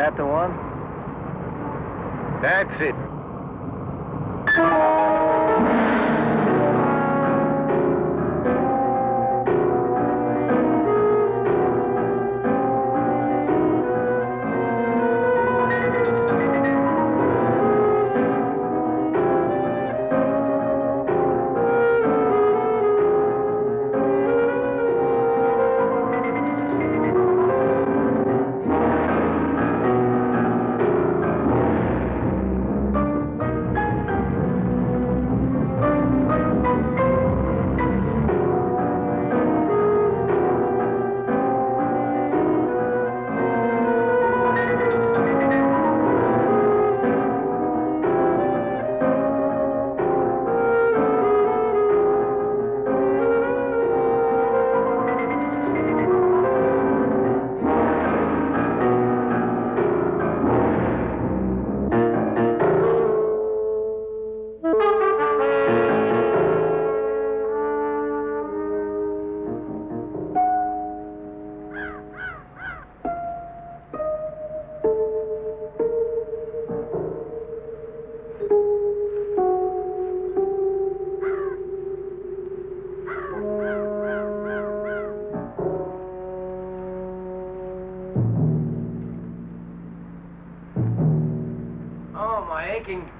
that the one? That's it.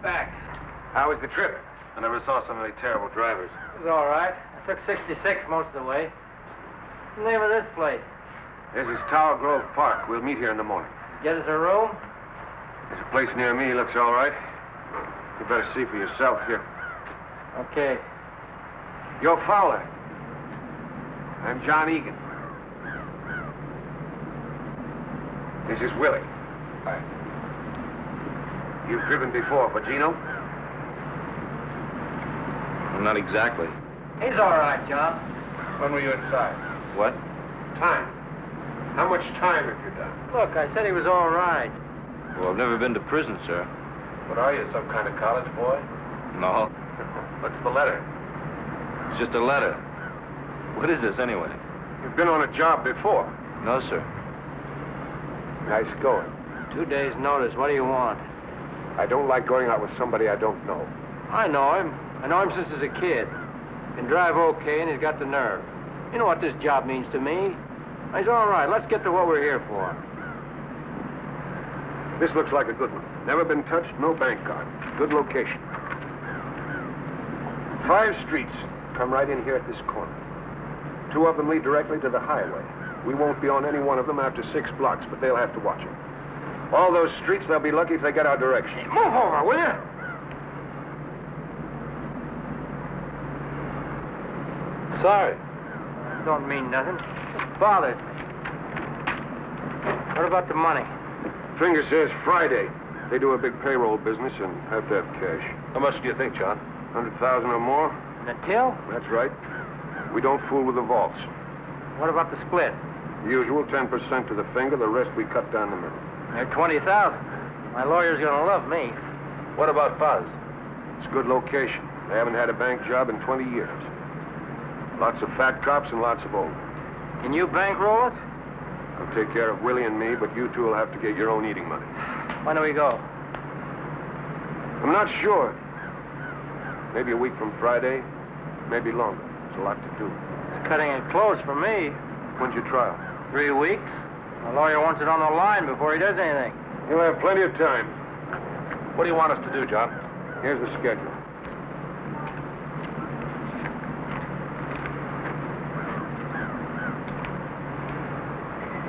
Back. How was the trip? I never saw so many terrible drivers. It was all right. I took 66 most of the way. What's the name of this place? This is Tower Grove Park. We'll meet here in the morning. Get us a room? There's a place near me. Looks all right. You better see for yourself here. Okay. You're Fowler. I'm John Egan. This is Willie. Hi. You've driven before for Gino? Well, not exactly. He's all right, John. When were you inside? What? Time. How much time have you done? Look, I said he was all right. Well, I've never been to prison, sir. What are you, some kind of college boy? No. What's the letter? It's just a letter. What is this, anyway? You've been on a job before. No, sir. Nice going. 2 days' notice. What do you want? I don't like going out with somebody I don't know. I know him. I know him since he's a kid. Can drive okay, and he's got the nerve. You know what this job means to me. He's all right. Let's get to what we're here for. This looks like a good one. Never been touched, no bank card. Good location. 5 streets come right in here at this corner. 2 of them lead directly to the highway. We won't be on any one of them after 6 blocks, but they'll have to watch it. All those streets, they'll be lucky if they get our direction. Move over, will you? Sorry. Don't mean nothing. It bothers me. What about the money? Finger says Friday. They do a big payroll business and have to have cash. How much do you think, John? 100,000 or more? In the till? That's right. We don't fool with the vaults. What about the split? Usual 10% to the finger, the rest we cut down the middle. They're 20,000. My lawyer's gonna love me. What about Fuzz? It's a good location. They haven't had a bank job in 20 years. Lots of fat cops and lots of old. Can you bankroll it? I'll take care of Willie and me, but you two will have to get your own eating money. When do we go? I'm not sure. Maybe a week from Friday, maybe longer. There's a lot to do. It's cutting it close for me. When's your trial? 3 weeks. My lawyer wants it on the line before he does anything. You'll have plenty of time. What do you want us to do, John? Here's the schedule.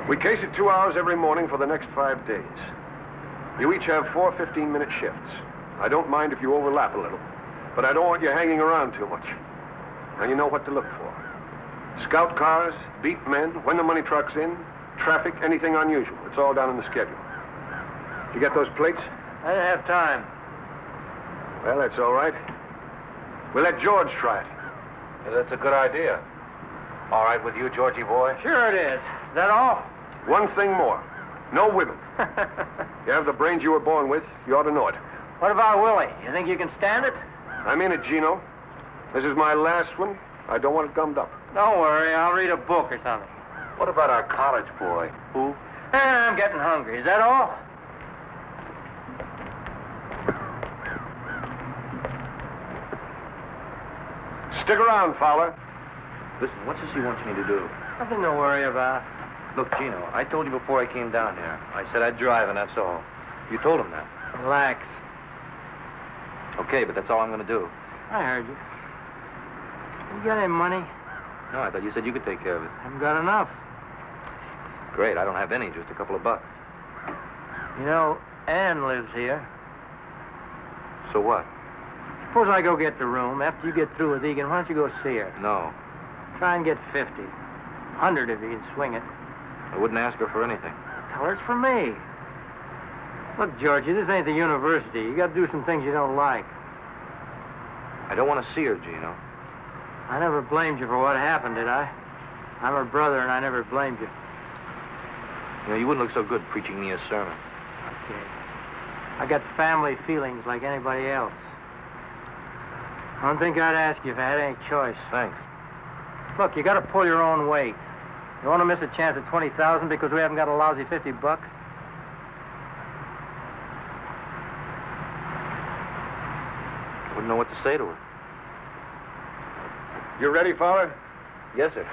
We case it 2 hours every morning for the next 5 days. You each have 4 15-minute shifts. I don't mind if you overlap a little, but I don't want you hanging around too much. And you know what to look for. Scout cars, beat men, when the money truck's in, traffic, anything unusual. It's all down in the schedule. You get those plates? I didn't have time. Well, that's all right. We'll let George try it. Yeah, that's a good idea. All right with you, Georgie boy? Sure it is. Is that all? One thing more. No women. You have the brains you were born with. You ought to know it. What about Willie? You think you can stand it? I'm in it, Gino. This is my last one. I don't want it gummed up. Don't worry. I'll read a book or something. What about our college boy? Who? I'm getting hungry. Is that all? Stick around, Fowler. Listen, what's this he wants me to do? Nothing to worry about. Look, Gino, I told you before I came down here. I said I'd drive, and that's all. You told him that. Relax. Okay, but that's all I'm going to do. I heard you. You got any money? No, I thought you said you could take care of it. Haven't got enough. Great, I don't have any, just a couple of bucks. You know, Ann lives here. So what? Suppose I go get the room. After you get through with Egan, why don't you go see her? No, Try and get 50. 100 if you can swing it. I wouldn't ask her for anything. Tell her it's for me. Look, Georgie, this ain't the university. You got to do some things you don't like. I don't want to see her, Gino. I never blamed you for what happened, did I? I'm her brother, and I never blamed you. You know, you wouldn't look so good preaching me a sermon. Okay. I got family feelings like anybody else. I don't think I'd ask you if I had any choice. Thanks. Look, you got to pull your own weight. You want to miss a chance at 20,000 because we haven't got a lousy 50 bucks? I wouldn't know what to say to her. You ready, Fowler? Yes, sir.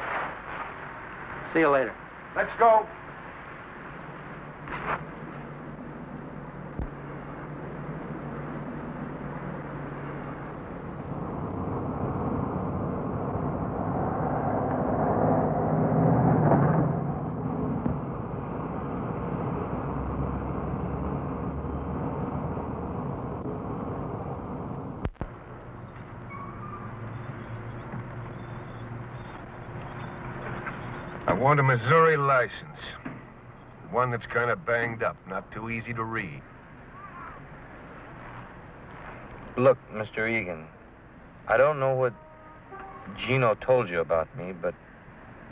See you later. Let's go. I want a Missouri license. One that's kind of banged up, not too easy to read. Look, Mr. Egan, I don't know what Gino told you about me, but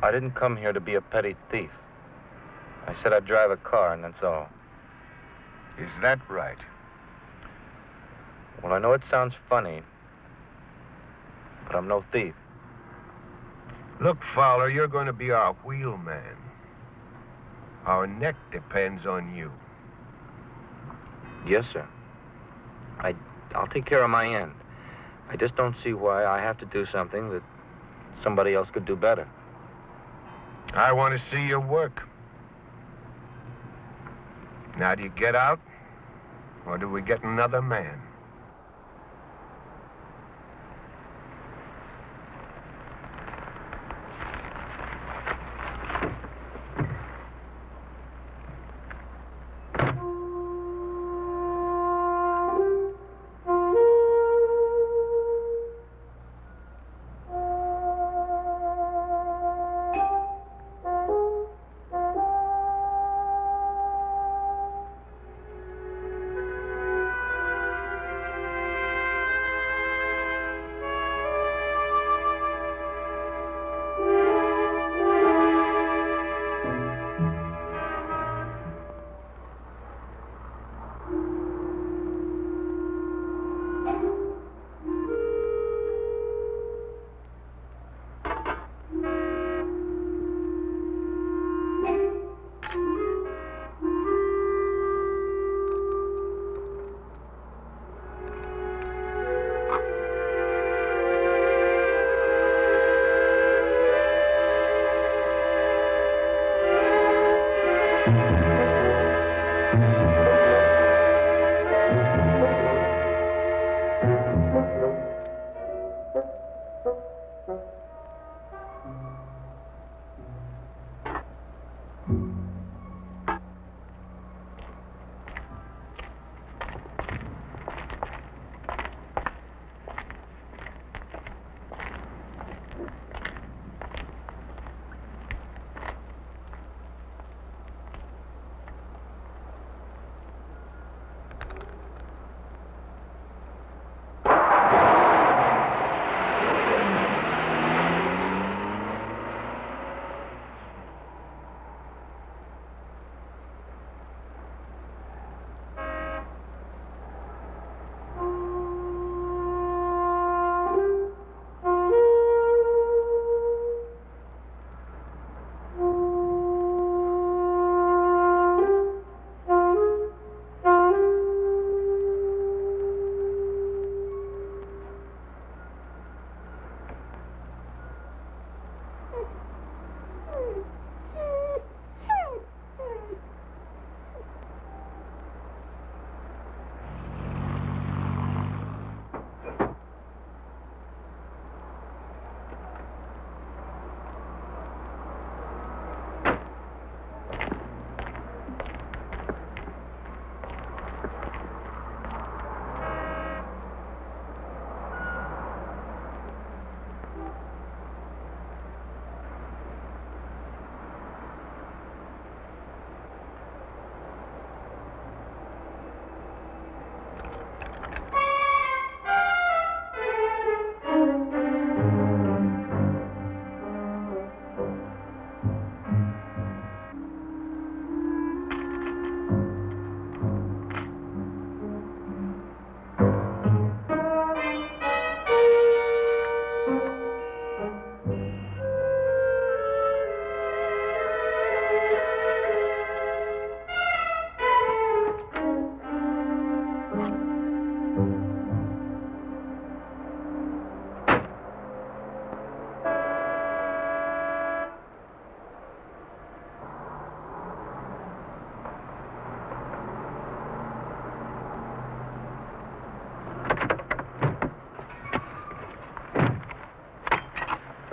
I didn't come here to be a petty thief. I said I'd drive a car, and that's all. Is that right? Well, I know it sounds funny, but I'm no thief. Look, Fowler, you're going to be our wheelman. Our neck depends on you. Yes, sir. I'll take care of my end. I just don't see why I have to do something that somebody else could do better. I want to see your work. Now, do you get out, or do we get another man?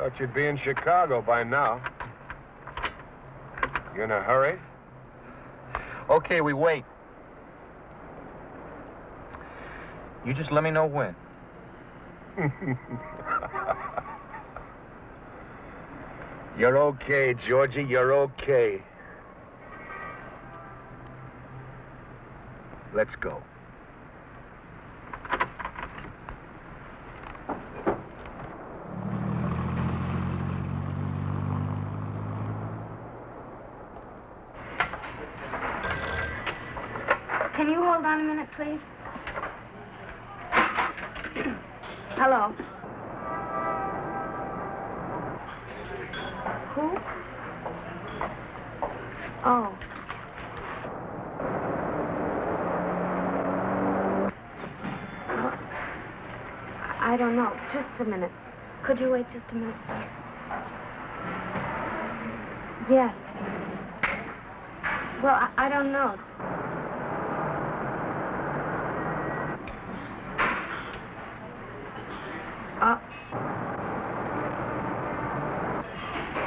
Thought you'd be in Chicago by now. You in a hurry? Okay, we wait. You just let me know when. You're okay, Georgie. You're okay. Let's go. Can you hold on a minute, please? Hello. Who? Oh. I don't know. Just a minute. Could you wait just a minute, please? Yes. Well, I don't know.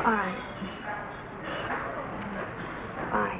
All right. Bye.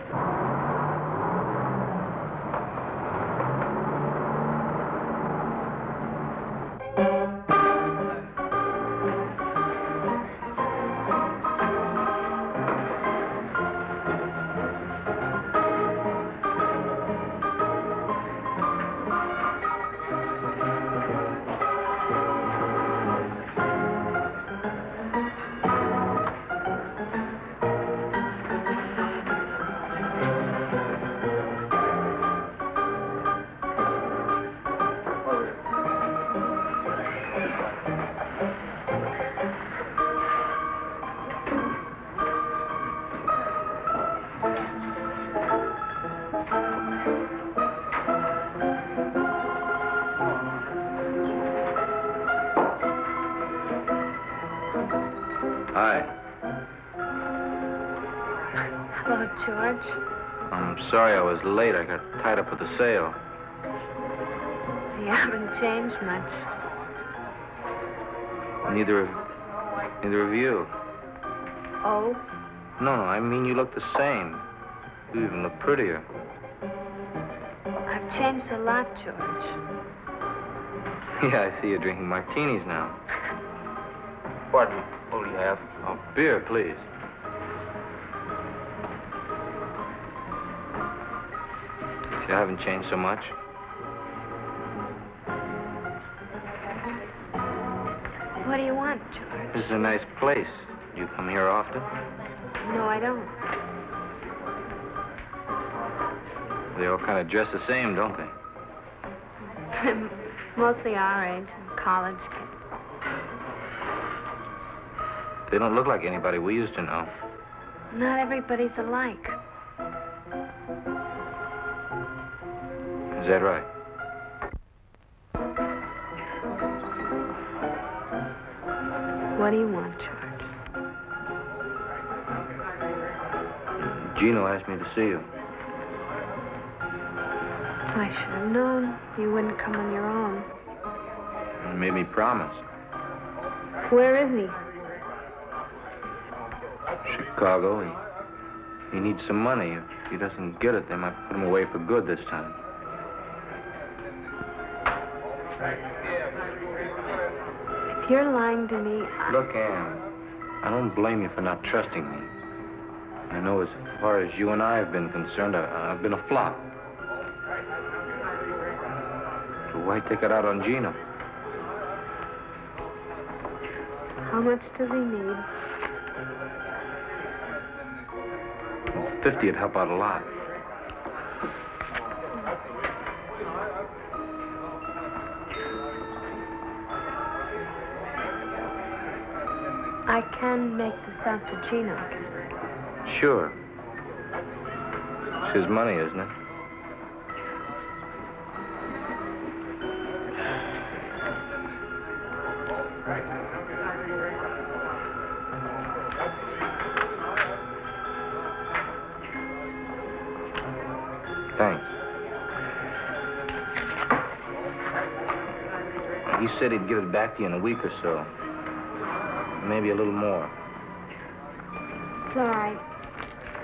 Hi. Hello, George. I'm sorry I was late. I got tied up with the sale. You haven't changed much. Neither of you. Oh? No, I mean you look the same. You even look prettier. I've changed a lot, George. Yeah, I see you're drinking martinis now. Pardon me. What do you have? Oh, beer, please. See, I haven't changed so much. What do you want, George? This is a nice place. You come here often? No, I don't. They all kind of dress the same, don't they? Mostly our age, college kids. They don't look like anybody we used to know. Not everybody's alike. Is that right? What do you want, George? Gino asked me to see you. I should have known you wouldn't come on your own. He made me promise. Where is he? Chicago. He needs some money. If he doesn't get it, they might put him away for good this time. If you're lying to me, Look, Ann, I don't blame you for not trusting me. I know as far as you and I have been concerned, I've been a flop. So why take it out on Gino? how much does he need? Well, 50 would help out a lot. I can make this out to Gino. Sure. It's his money, isn't it? Thanks. He said he'd give it back to you in a week or so. maybe a little more. It's all right.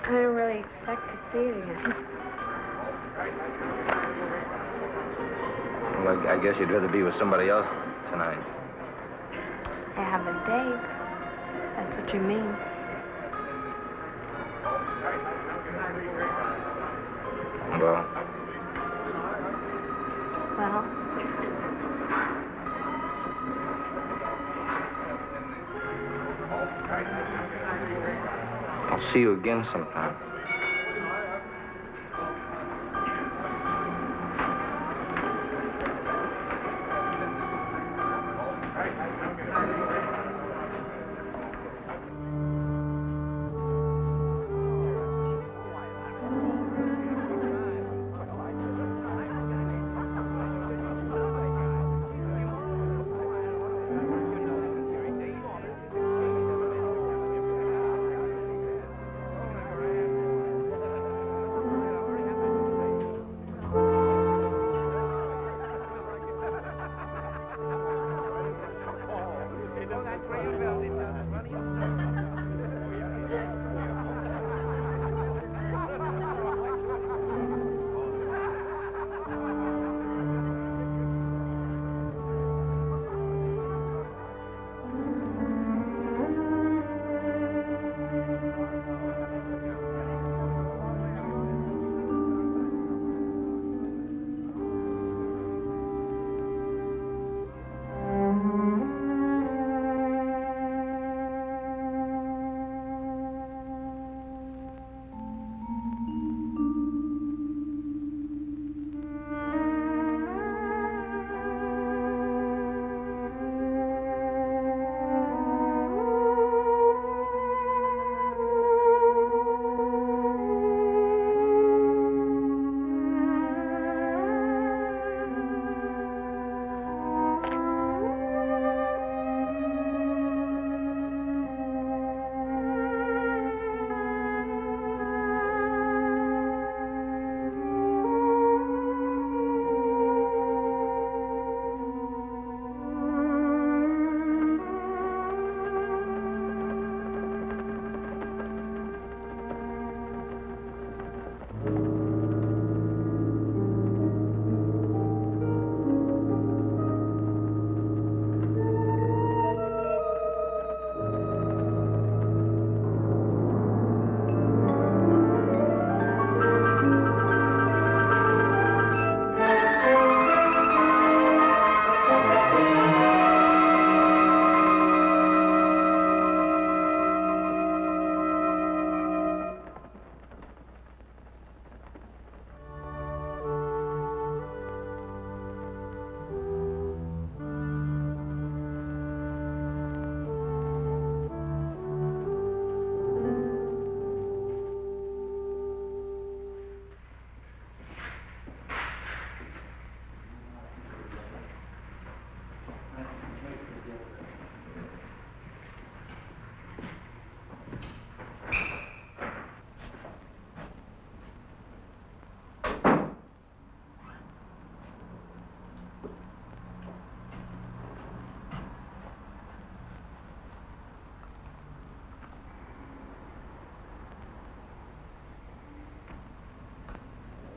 I don't really expect to see it again. Well, I guess you'd rather be with somebody else tonight. I have a date. That's what you mean. Well? Well? I'll see you again sometime.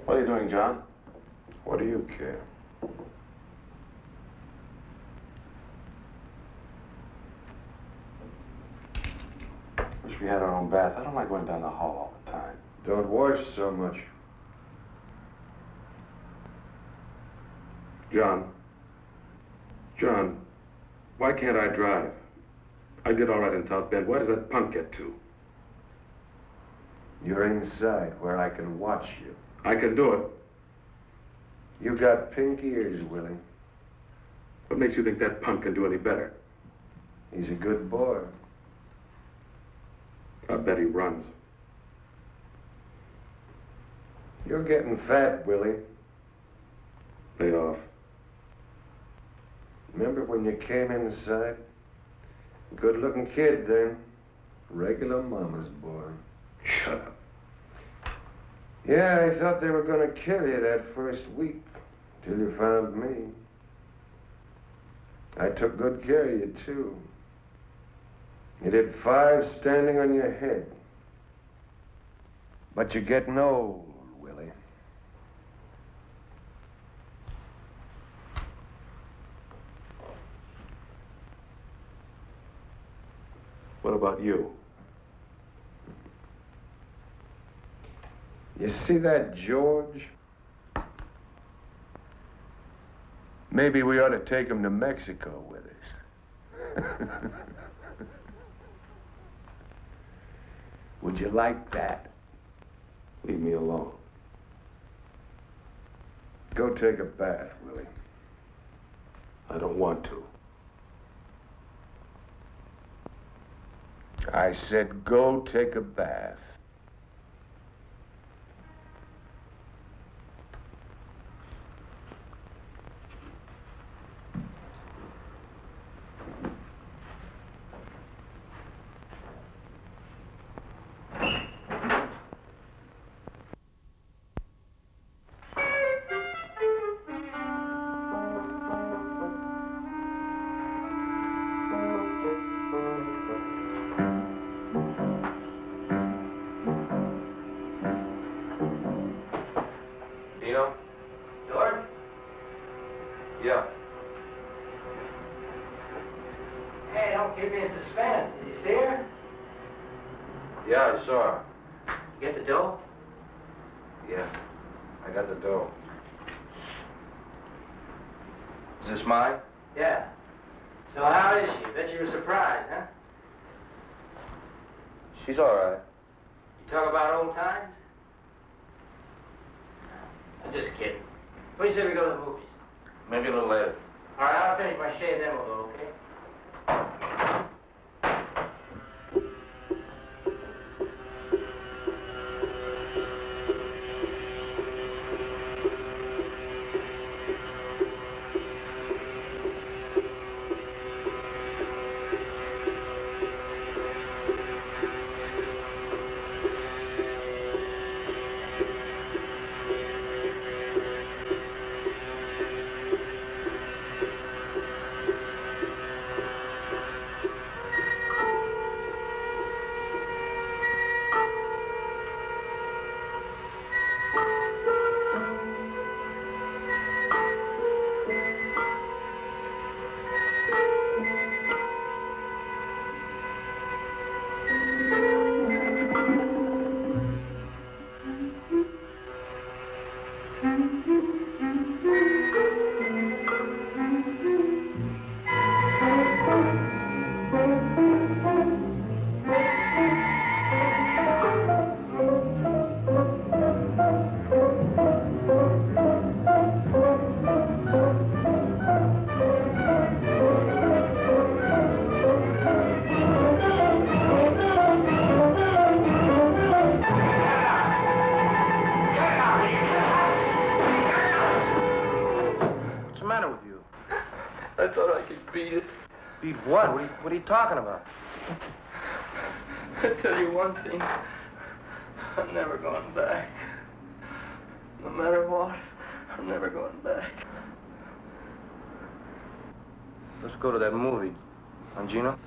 What are you doing, John? What do you care? Wish we had our own bath. I don't like going down the hall all the time. Don't wash so much. John, why can't I drive? I did all right in South Bend. Why does that punk get to? You're inside where I can watch you. I can do it. You got pink ears, Willie. What makes you think that punk can do any better? He's a good boy. I bet he runs. You're getting fat, Willie. Lay off. Remember when you came inside? Good-looking kid then. Regular mama's boy. Shut up. Yeah, I thought they were going to kill you that first week, till you found me. I took good care of you, too. You did 5 standing on your head. But you're getting old, Willie. What about you? You see that George? Maybe we ought to take him to Mexico with us. Would you like that? Leave me alone. Go take a bath, Willie. I don't want to. I said go take a bath. Dino? George? Yeah. Hey, don't keep me in suspense. Did you see her? Yeah, I saw her. Get the dough? Yeah. I got the dough. Is this mine? Yeah. So how is she? Bet you were surprised, huh? She's all right. You talk about old times? I'm just kidding. What do you say we go to the movies? Maybe a little later. All right, I'll finish my shave, then we'll go, okay? I thought I could beat it. Beat what? What are you talking about? I tell you one thing. I'm never going back. No matter what, I'm never going back. Let's go to that movie. Huh, Gino?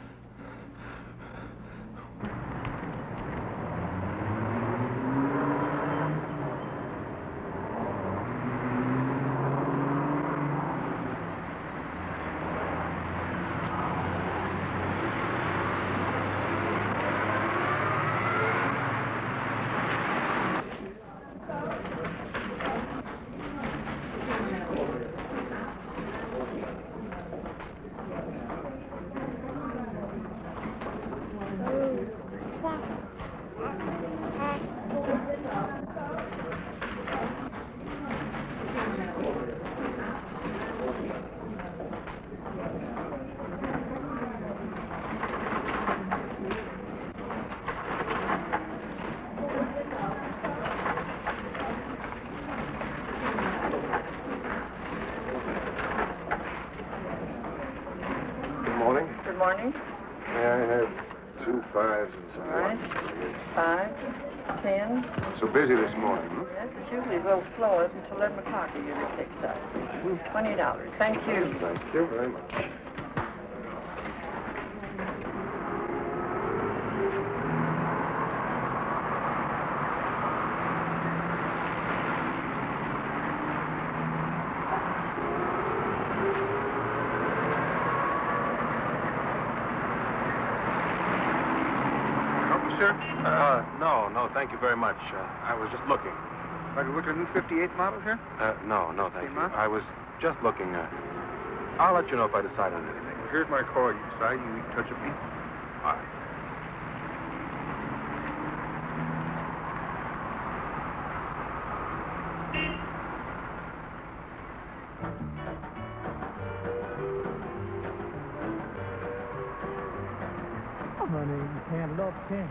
Good morning. May I have 2 5s and some All right. 5, 10. So busy this morning, hmm? Yes, it's usually a little slower until 11 o'clock it usually picks up. $20. Thank you. Thank you very much. sir? No, thank you very much. I was just looking. Are you looking at a new 58 model here? No, thank you. Huh? I was just looking. I'll let you know if I decide on anything. Well, here's my card. You decide, you can touch a beat. All right. Honey, you can't love 10.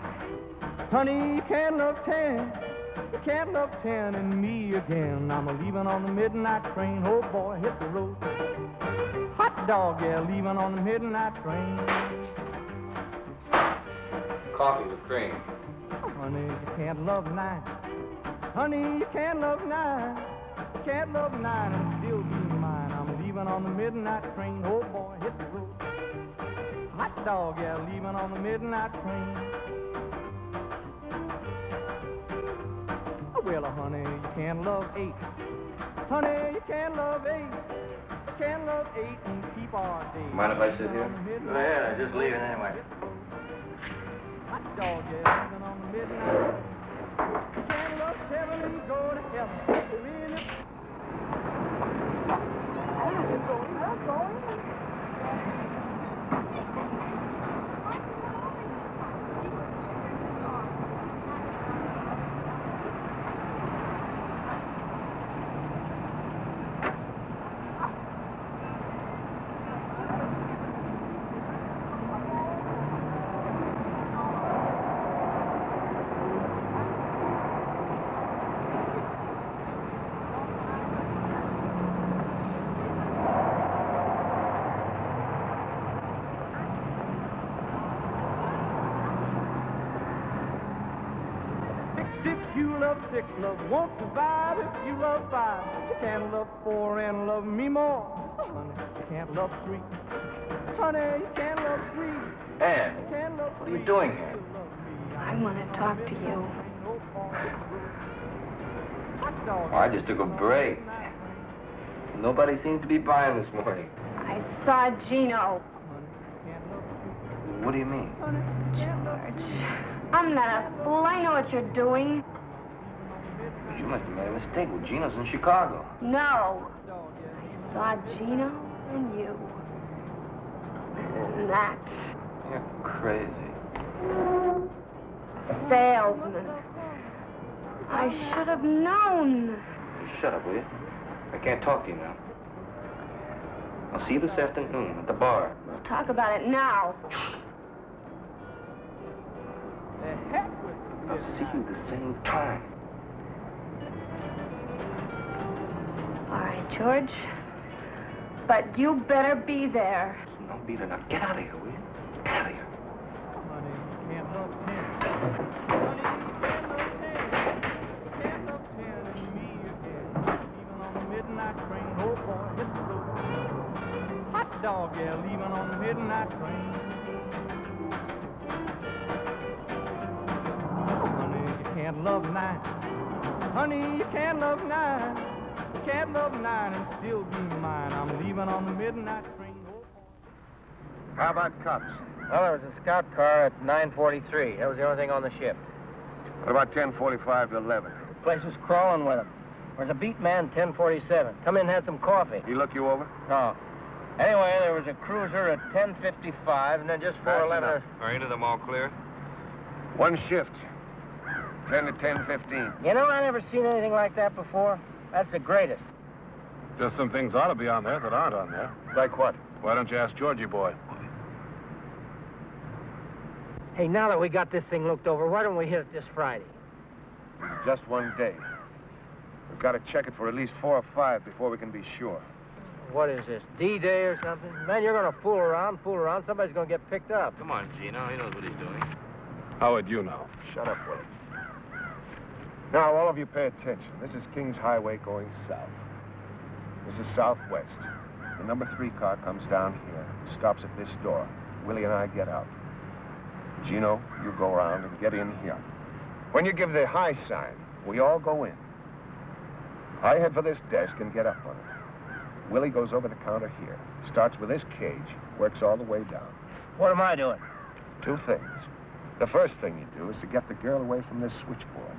Honey, you can't love 10. You can't love 10 and me again. I'm leaving on the midnight train. Oh boy, hit the road. Hot dog, yeah, leaving on the midnight train. Coffee with cream. Honey, you can't love 9. Honey, you can't love 9. You can't love 9 and still be mine. I'm leaving on the midnight train. Oh boy, hit the road. Hot dog, yeah, leaving on the midnight train. Well, honey, you can't love 8. Honey, you can't love 8. You can't love 8 and keep our day. Mind if I sit here? Go ahead, just leave it anyway. Hot dog, yeah, leaving on the midnight. You can't love 7 and go to heaven. Really? Six love won't survive if you love 5. You can't love 4 and love me more. Honey, you can't love 3. Honey, you can't love 3. Ann, You can't love what 3. are you doing here? I want to talk to you. Oh, I just took a break. Nobody seems to be buying this morning. I saw Gino. What do you mean? George, I'm not a fool. I know what you're doing. You must have made a mistake. Well, Gino's in Chicago. No. I saw Gino and you. And that. You're crazy. Salesman. I should have known. You shut up, will you? I can't talk to you now. I'll see you this afternoon at the bar. We'll talk about it now. I'll see you the same time. All right, George. But you better be there. No, Beaver, now get out of here, will you? Get out of here. Honey, you can't love 10. Can't love 10 and me again. Leaving on the midnight train. Oh boy, hit the road. Hot dog, yeah, leaving on the midnight train. Honey, you can't love 9. Honey, you can't love 9. You can't love 9 and still be mine. I'm leaving on the midnight train. How about cops? Well, there was a scout car at 9:43. That was the only thing on the ship. What about 10:45 to 11? The place was crawling with them. There's a beat man, 10:47. Come in and had some coffee. He look you over? No. Anyway, there was a cruiser at 10:55, and then just 4:11. Are any of them all clear? One shift. 10 to 10:15. You know, I never seen anything like that before. That's the greatest. Just some things ought to be on there that aren't on there. Like what? Why don't you ask Georgie boy? Hey, now that we got this thing looked over, why don't we hit it this Friday? Just one day. We've got to check it for at least 4 or 5 before we can be sure. What is this, D-Day or something? Man, you're going to fool around. Somebody's going to get picked up. Come on, Gino. He knows what he's doing. How would you know? Shut up, Willie. Now, all of you pay attention. This is Kings Highway going south. This is southwest. The number 3 car comes down here, stops at this door. Willie and I get out. Gino, you go around and get in here. When you give the high sign, we all go in. I head for this desk and get up on it. Willie goes over the counter here, starts with this cage, works all the way down. What am I doing? 2 things. The first thing you do is to get the girl away from this switchboard.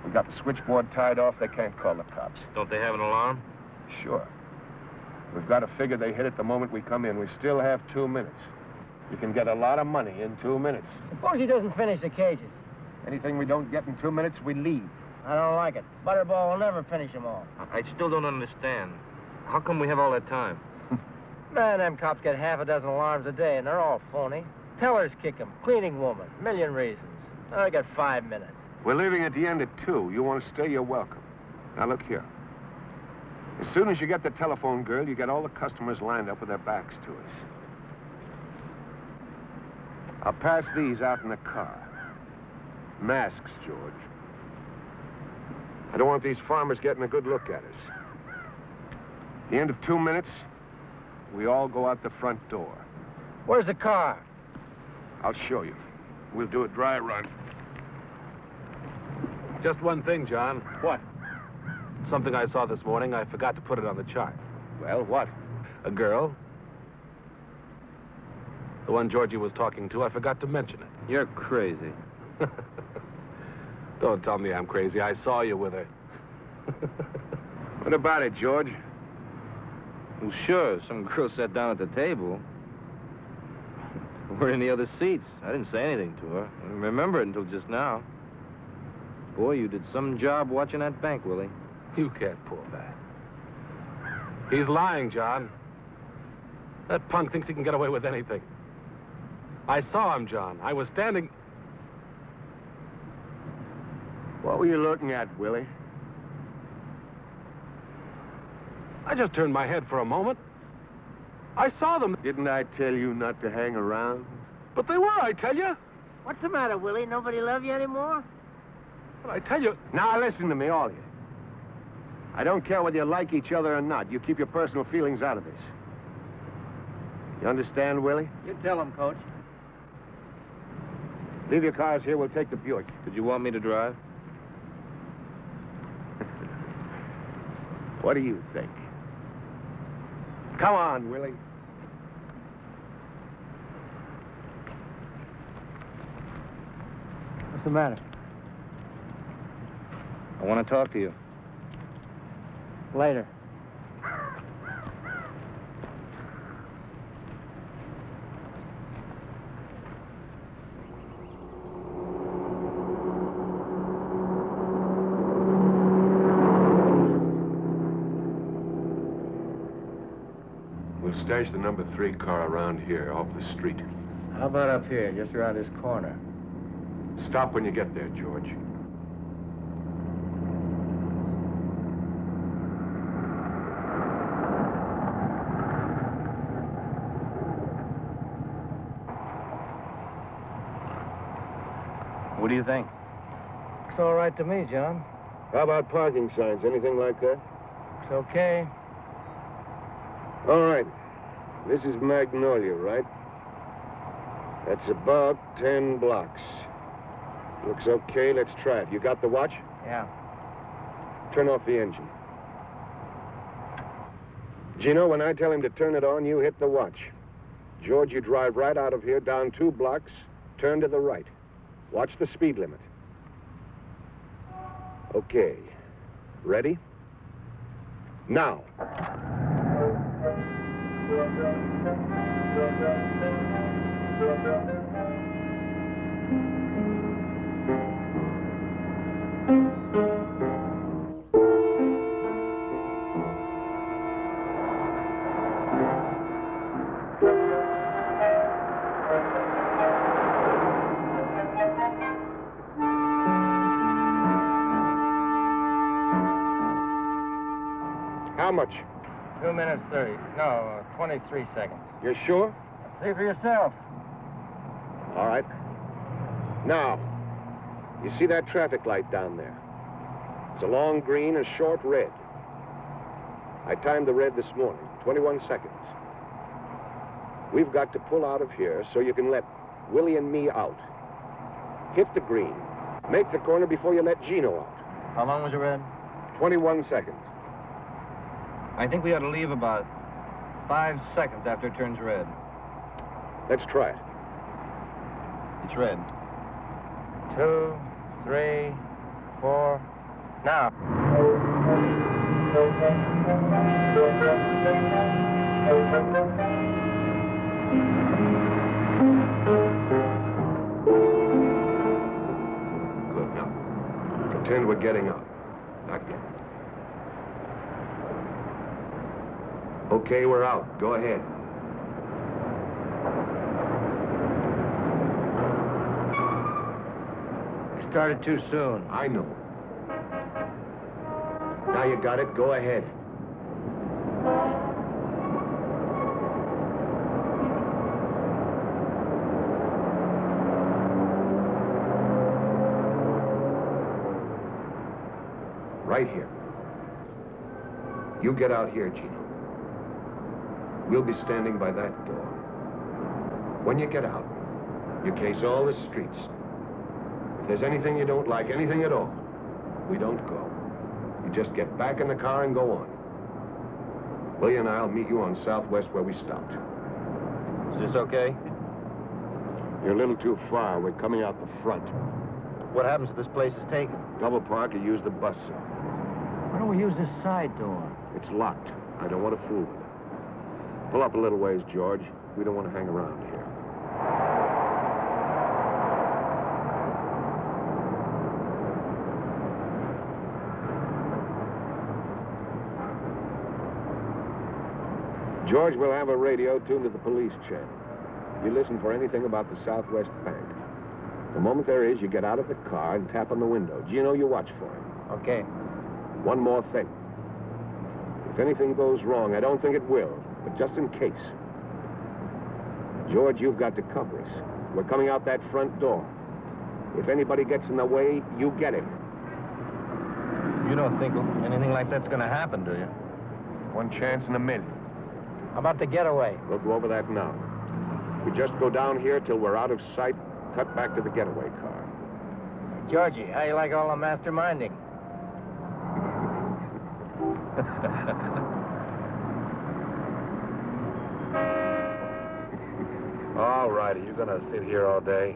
We got the switchboard tied off. They can't call the cops. Don't they have an alarm? Sure. We've got to figure they hit it the moment we come in. We still have 2 minutes. You can get a lot of money in 2 minutes. Suppose he doesn't finish the cages. Anything we don't get in 2 minutes, we leave. I don't like it. Butterball will never finish them all. I still don't understand. How come we have all that time? Man, them cops get half a dozen alarms a day, and they're all phony. Tellers kick them, cleaning woman, million reasons. I got 5 minutes. We're leaving at the end at 2. You want to stay, you're welcome. Now, look here. As soon as you get the telephone girl, you get all the customers lined up with their backs to us. I'll pass these out in the car. Masks, George. I don't want these farmers getting a good look at us. At the end of 2 minutes, we all go out the front door. Where's the car? I'll show you. We'll do a dry run. Just one thing, John. What? Something I saw this morning. I forgot to put it on the chart. Well, what? A girl. The one Georgie was talking to. I forgot to mention it. You're crazy. Don't tell me I'm crazy. I saw you with her. What about it, George? Well, sure, some girl sat down at the table. We're in the other seats. I didn't say anything to her. I didn't remember it until just now. Boy, you did some job watching that bank, Willie. You can't pull that. He's lying, John. That punk thinks he can get away with anything. I saw him, John. I was standing... What were you looking at, Willie? I just turned my head for a moment. I saw them. Didn't I tell you not to hang around? But they were, I tell you. What's the matter, Willie? Nobody love you anymore? But I tell you... Now, listen to me, all of you. I don't care whether you like each other or not. You keep your personal feelings out of this. You understand, Willie? You tell him, Coach. Leave your cars here. We'll take the Buick. Did you want me to drive? What do you think? Come on, Willie. What's the matter? I want to talk to you. Later. We'll stash the number 3 car around here, off the street. How about up here, just around this corner? Stop when you get there, George. What do you think? It's all right to me, John. How about parking signs? Anything like that? It's okay. All right. This is Magnolia, right? That's about 10 blocks. Looks okay. Let's try it. You got the watch? Yeah. Turn off the engine. Gino, when I tell him to turn it on, you hit the watch. George, you drive right out of here, down 2 blocks, turn to the right. Watch the speed limit. Okay. Ready? Now. How much? 2 minutes 30. No, 23 seconds. You're sure? See for yourself. All right. Now, you see that traffic light down there? It's a long green and short red. I timed the red this morning, 21 seconds. We've got to pull out of here so you can let Willie and me out. Hit the green. Make the corner before you let Gino out. How long was the red? 21 seconds. I think we ought to leave about 5 seconds after it turns red. Let's try it. It's red. 2, 3, 4. Now. Good. Now, pretend we're getting up. Not yet. Okay, we're out. Go ahead. You started too soon. I know. Now you got it. Go ahead. Right here. You get out here, Gino. We'll be standing by that door. When you get out, you case all the streets. If there's anything you don't like, anything at all, we don't go. You just get back in the car and go on. Willie and I'll meet you on Southwest where we stopped. Is this okay? You're a little too far. We're coming out the front. What happens if this place is taken? Double park or use the bus, sir. Why don't we use this side door? It's locked. I don't want to fool with it. Pull up a little ways, George. We don't want to hang around here. George will have a radio tuned to the police channel. You listen for anything about the Southwest Bank. The moment there is, you get out of the car and tap on the window. Gino, you watch for him. Okay. One more thing. If anything goes wrong, I don't think it will, but just in case. George, you've got to cover us. We're coming out that front door. If anybody gets in the way, you get it. You don't think anything like that's going to happen, do you? One chance in a million. How about the getaway? We'll go over that now. We just go down here till we're out of sight, cut back to the getaway car. Georgie, how you like all the masterminding? All righty, you're gonna sit here all day?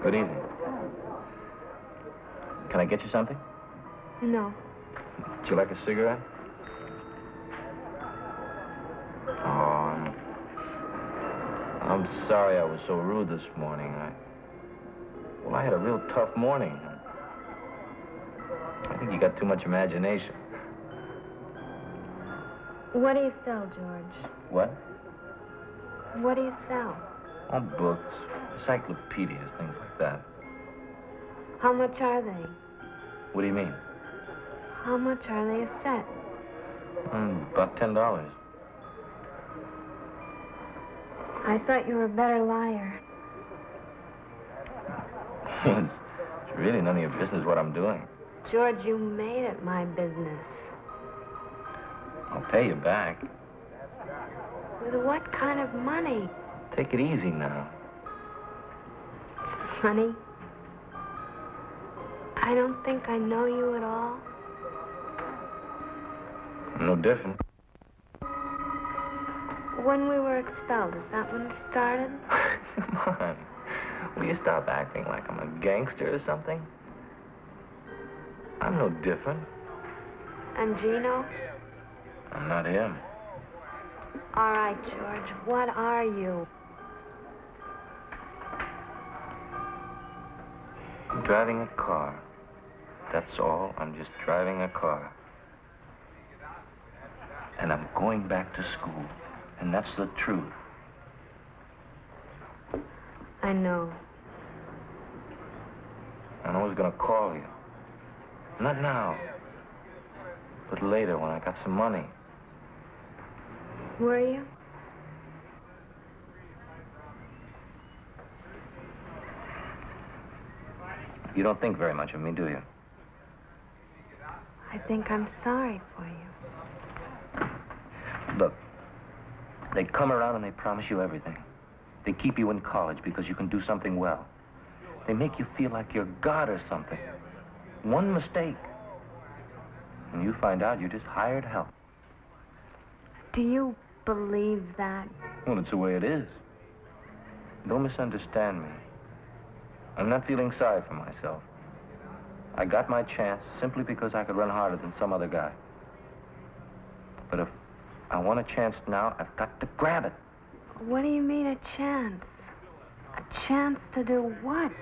Good evening. Can I get you something? No. Would you like a cigarette? Oh, I'm sorry I was so rude this morning. Well, I had a real tough morning. I think you got too much imagination. What do you sell, George? What? What do you sell? Oh, books, encyclopedias, things like that. How much are they? What do you mean? How much are they a set? About $10. I thought you were a better liar. It's really none of your business what I'm doing. George, you made it my business. I'll pay you back. With what kind of money? Take it easy now. It's funny. I don't think I know you at all. No different. When we were expelled, is that when it started? Come on. Will you stop acting like I'm a gangster or something? I'm no different. And Gino? I'm not him. All right, George, what are you? I'm driving a car. That's all. I'm just driving a car. And I'm going back to school. And that's the truth. I know. And I was gonna call you. Not now. But later when I got some money. Were you? You don't think very much of me, do you? I think I'm sorry for you. Look, they come around and they promise you everything. They keep you in college because you can do something well. They make you feel like you're God or something. One mistake, and you find out you just hired help. Do you believe that? Well, it's the way it is. Don't misunderstand me. I'm not feeling sorry for myself. I got my chance simply because I could run harder than some other guy. But if I want a chance now, I've got to grab it. What do you mean a chance? A chance to do what?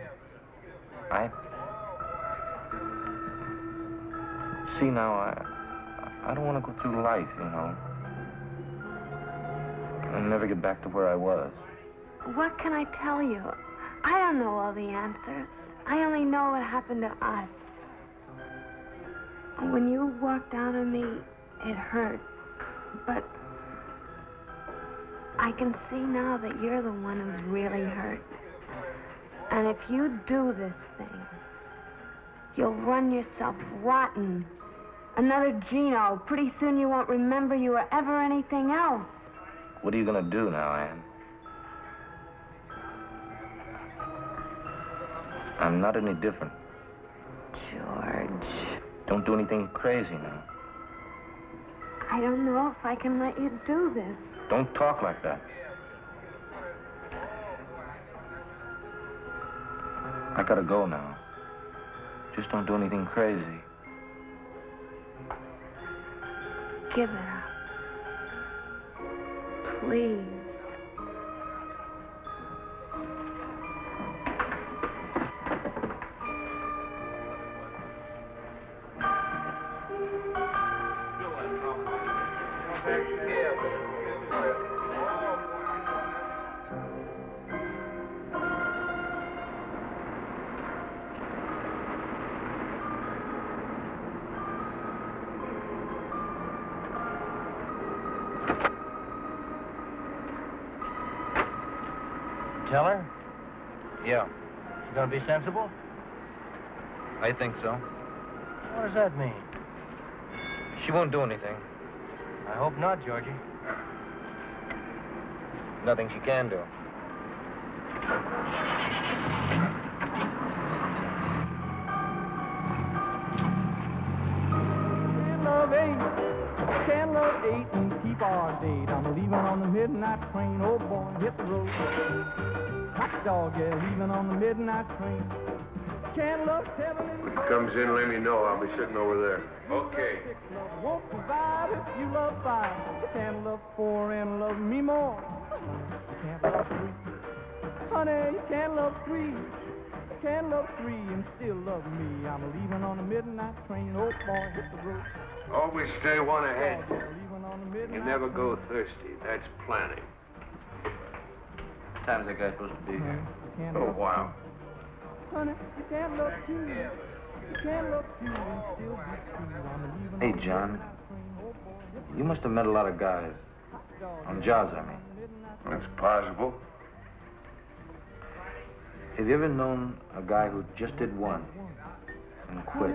See, now, I don't want to go through life, you know, and never get back to where I was. What can I tell you? I don't know all the answers. I only know what happened to us. When you walked out on me, it hurt. But I can see now that you're the one who's really hurt. And if you do this thing, you'll run yourself rotten. Another Gino. Pretty soon you won't remember you were ever anything else. What are you going to do now, Ann? I'm not any different. George. Don't do anything crazy now. I don't know if I can let you do this. Don't talk like that. I gotta go now. Just don't do anything crazy. Give it up. Please. Tell her? Yeah, She's gonna be sensible? I think so. What does that mean? She won't do anything. I hope not, Georgie. Nothing she can do. Can't love eight and keep our date. I'm leaving on the midnight train. Oh boy, hit the road. Hot dog, yeah, leaving on the midnight train. Can't love seven and If he comes in, let me know. I'll be sitting over there. Okay. six. Love won't provide if you love five. You can't love four and love me more. You can't love three. Honey, you can't love three. You can't love three and still love me. I'm leaving on the midnight train. Oh boy, hit the road. Always stay one ahead. Leaving on the midnight You never go train. thirsty. That's planning. What time is that guy supposed to be here? Can't A love while. Honey, you can't love two. You can't love two and still be true. I'm leaving Hey, on the John. midnight train. Oh boy, hit the You must have met a lot of guys. On jobs, I mean. That's possible. Have you ever known a guy who just did one and quit?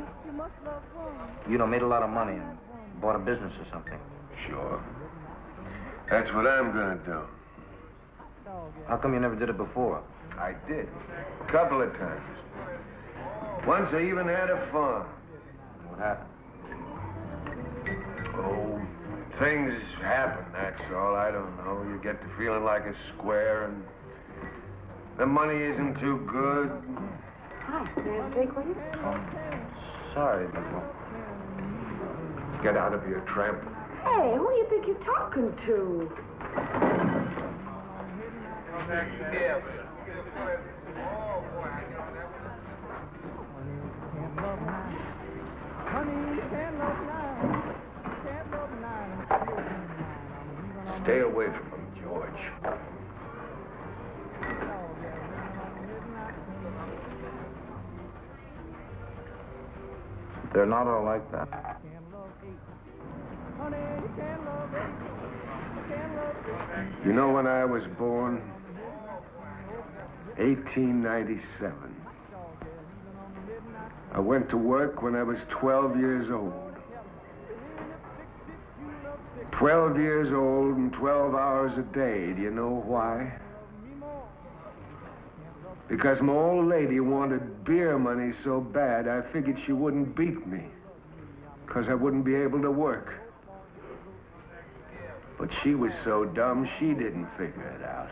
You know, made a lot of money and bought a business or something. Sure. That's what I'm gonna do. How come you never did it before? I did. A couple of times. Once I even had a farm. What happened? Oh, things happen, that's all. I don't know. You get to feeling like a square and the money isn't too good. Hi, can I have a drink with you? Sorry, but... Get out of here, tramp. Hey, who do you think you're talking to? Stay away from him, George. They're not all like that. Honey, you can't love eight. You know when I was born? 1897. I went to work when I was 12 years old. 12 years old and 12 hours a day. Do you know why? Because my old lady wanted beer money so bad, I figured she wouldn't beat me. Because I wouldn't be able to work. But she was so dumb, she didn't figure it out.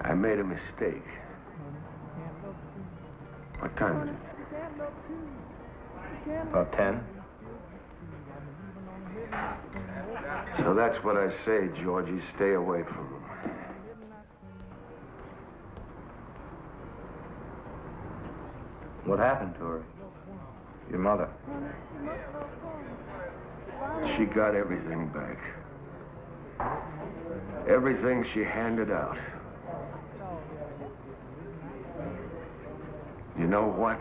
I made a mistake. What time is it? About 10. So that's what I say, Georgie. Stay away from them. What happened to her? Your mother? She got everything back. Everything she handed out. You know what?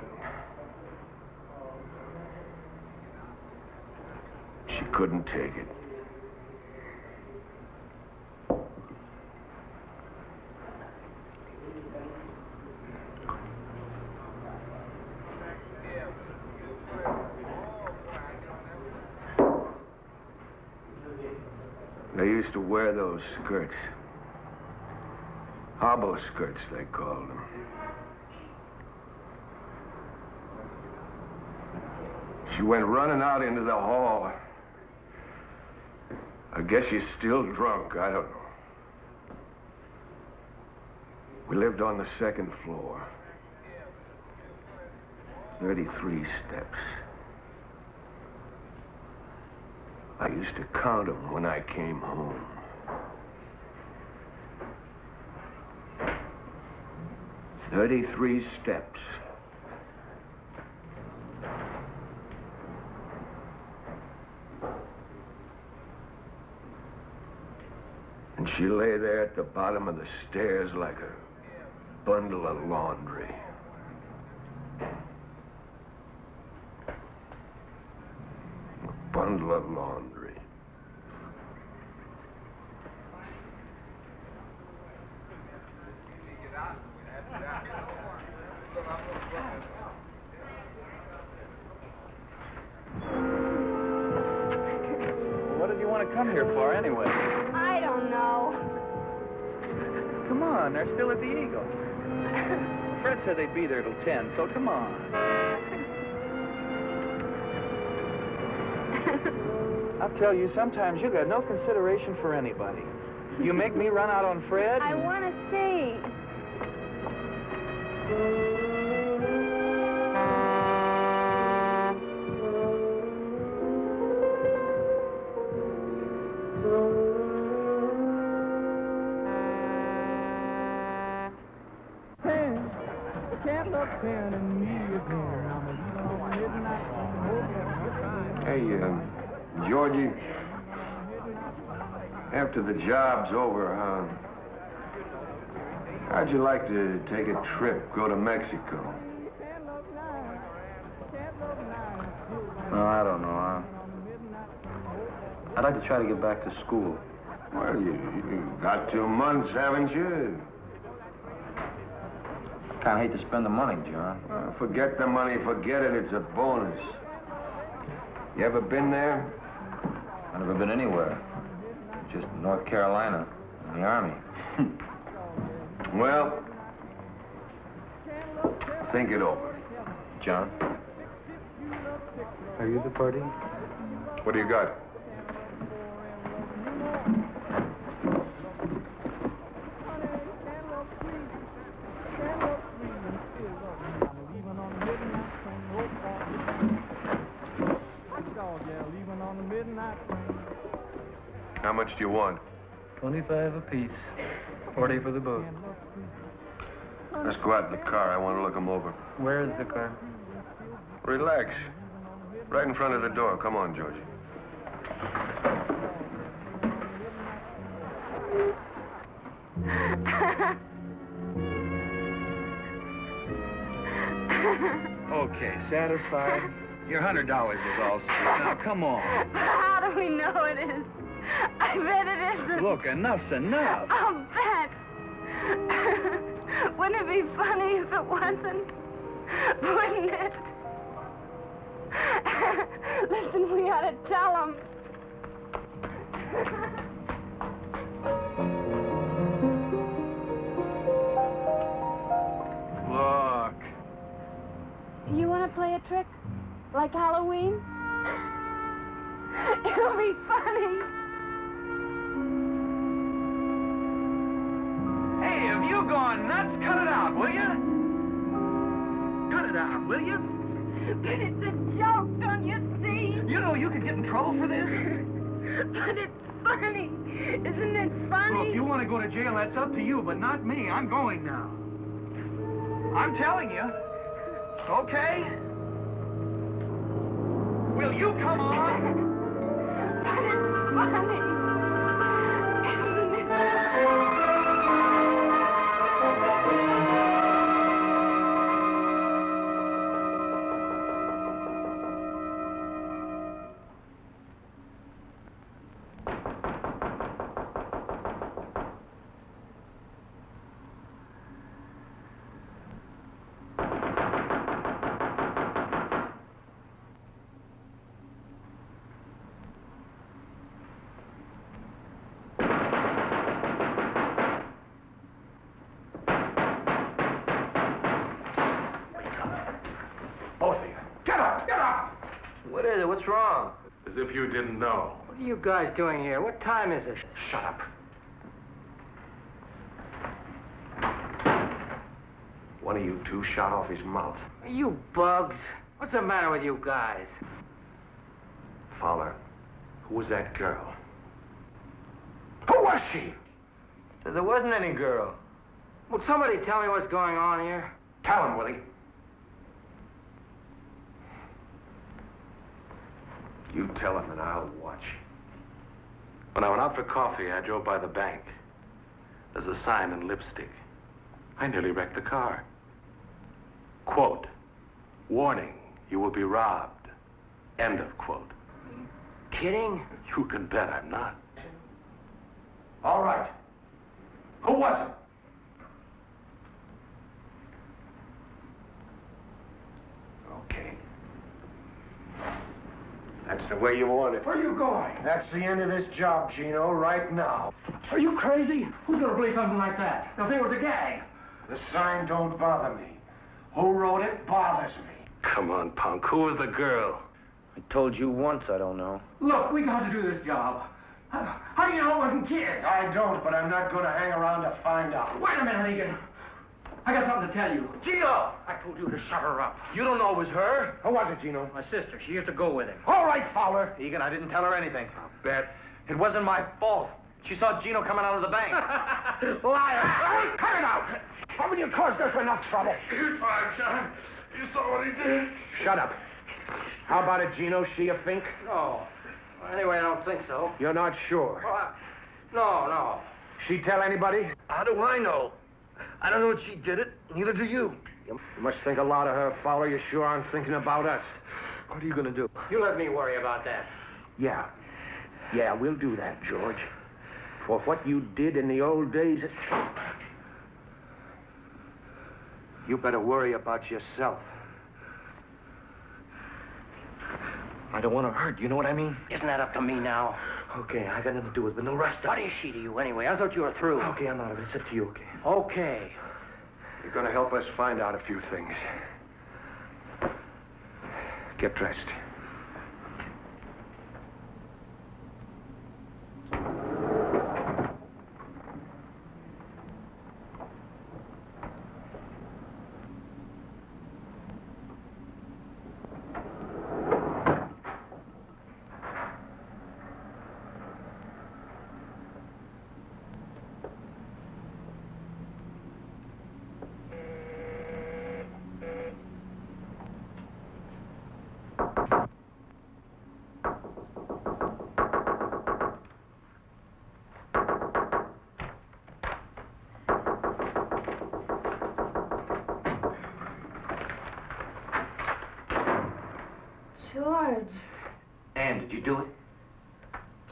She couldn't take it. They used to wear those skirts. Hobo skirts, they called them. She went running out into the hall. I guess she's still drunk, I don't know. We lived on the second floor. 33 steps. I used to count them when I came home. "33 steps. And she lay there at the bottom of the stairs like a bundle of laundry. A bundle of laundry. What did you want to come here for, anyway? I don't know. Come on, they're still at the Eagle. Fred said they'd be there till 10, so come on. I'll tell you, sometimes you got no consideration for anybody. You make me run out on Fred. I want to see. Hey, Georgie, after the job's over, how'd you like to take a trip, go to Mexico? No, I don't know. I'd like to try to get back to school. Well, you got 2 months, haven't you? Kind of hate to spend the money, John. Forget the money, forget it. It's a bonus. You ever been there? I've never been anywhere. Just North Carolina, in the Army. Well, think it over. John? Are you the party? What do you got? How much do you want? 25 apiece. 40 for the boat. Let's go out in the car. I want to look them over. Where is the car? Relax. Right in front of the door. Come on, Georgie. Okay, satisfied? Your $100 is all set. Now, come on. How do we know it is? I bet it isn't. Look, enough's enough. I'll bet. Wouldn't it be funny if it wasn't? Wouldn't it? Listen, we ought to tell him. Look. You want to play a trick? Like Halloween? It'll be funny. Hey, have you gone nuts? Cut it out, will you? Cut it out, will you? But it's a joke, don't you see? You know you could get in trouble for this. But it's funny. Isn't it funny? Well, if you want to go to jail, that's up to you, but not me. I'm going now. I'm telling you. Okay? Will you come on? But it's funny. Isn't it? What is it? What's wrong? As if you didn't know. What are you guys doing here? What time is it? Shut up. One of you two shot off his mouth. Are you bugs? What's the matter with you guys? Fowler, who was that girl? Who was she? There wasn't any girl. Will somebody tell me what's going on here? Tell him, Willie. You tell him and I'll watch. When I went out for coffee, I drove by the bank. There's a sign in lipstick. I nearly wrecked the car. Quote, warning, you will be robbed. End of quote. Kidding? You can bet I'm not. All right. Who was it? Okay. That's the way you want it. Where are you going? That's the end of this job, Gino, right now. Are you crazy? Who's gonna believe something like that? Now, if they were the gang. The sign don't bother me. Who wrote it bothers me. Come on, punk. Who was the girl? I told you once I don't know. Look, we got to do this job. How do you know it wasn't kids? I don't, but I'm not going to hang around to find out. Wait a minute, Egan. I got something to tell you. Gino! I told you to shut her up. You don't know it was her? Who was it, Gino? My sister. She used to go with him. All right, Fowler. Egan, I didn't tell her anything. I'll bet. It wasn't my fault. She saw Gino coming out of the bank. Liar! Cut it out! Haven't you caused us enough trouble? You're fine, John. You saw what he did. Shut up. How about it, Gino? She a fink? No. Well, anyway, I don't think so. You're not sure? No. She tell anybody? How do I know? I don't know if she did it. Neither do you. You must think a lot of her, Fowler. You sure aren't thinking about us. What are you going to do? You let me worry about that. Yeah, we'll do that, George. For what you did in the old days, you better worry about yourself. I don't want to hurt. You know what I mean? Isn't that up to me now? Okay, I got nothing to do with it, but no rest. What is she to you anyway? I thought you were through. Okay, I'm out of it. It's up to you, okay? Okay. You're going to help us find out a few things. Get dressed. George. Ann, did you do it?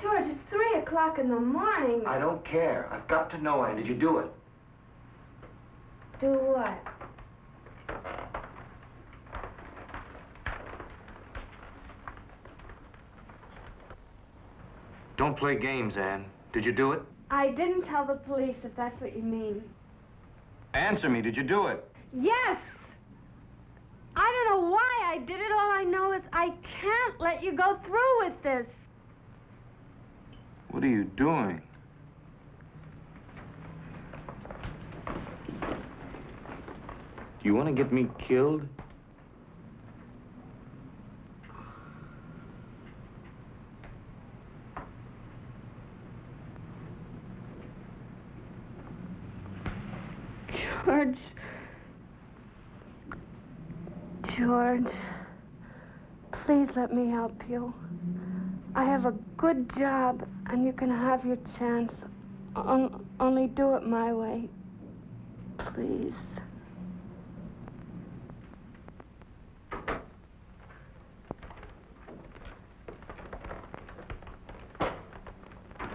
George, it's 3 o'clock in the morning. I don't care. I've got to know, Ann. Did you do it? Do what? Don't play games, Ann. Did you do it? I didn't tell the police, if that's what you mean. Answer me. Did you do it? Yes! I don't know why I did it. All I know is I can't let you go through with this. What are you doing? Do you want to get me killed? George. George. Please let me help you. I have a good job, and you can have your chance. Only do it my way. Please.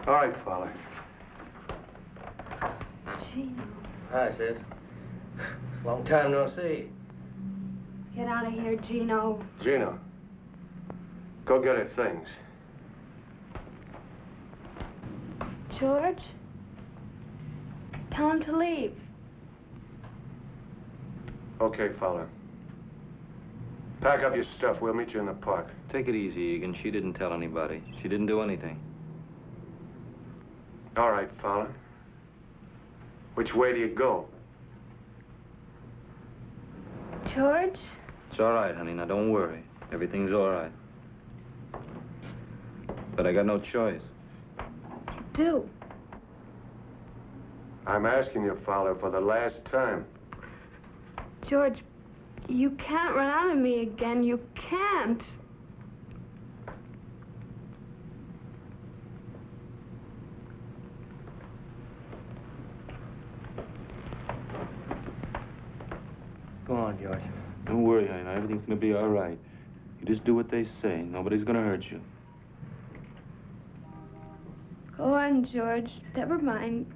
All right, Fowler. Gino. Hi, sis. Long time no see. Get out of here, Gino. Gino, go get her things. George? Tell him to leave. Okay, Fowler. Pack up your stuff. We'll meet you in the park. Take it easy, Egan. She didn't tell anybody. She didn't do anything. All right, Fowler. Which way do you go? George? It's all right, honey. Now, don't worry. Everything's all right. But I got no choice. Do. I'm asking you, Fowler, for the last time. George, you can't run out of me again. You can't. Go on, George. Don't worry, honey. Now, everything's going to be all right. You just do what they say. Nobody's going to hurt you. Go on, George. Never mind.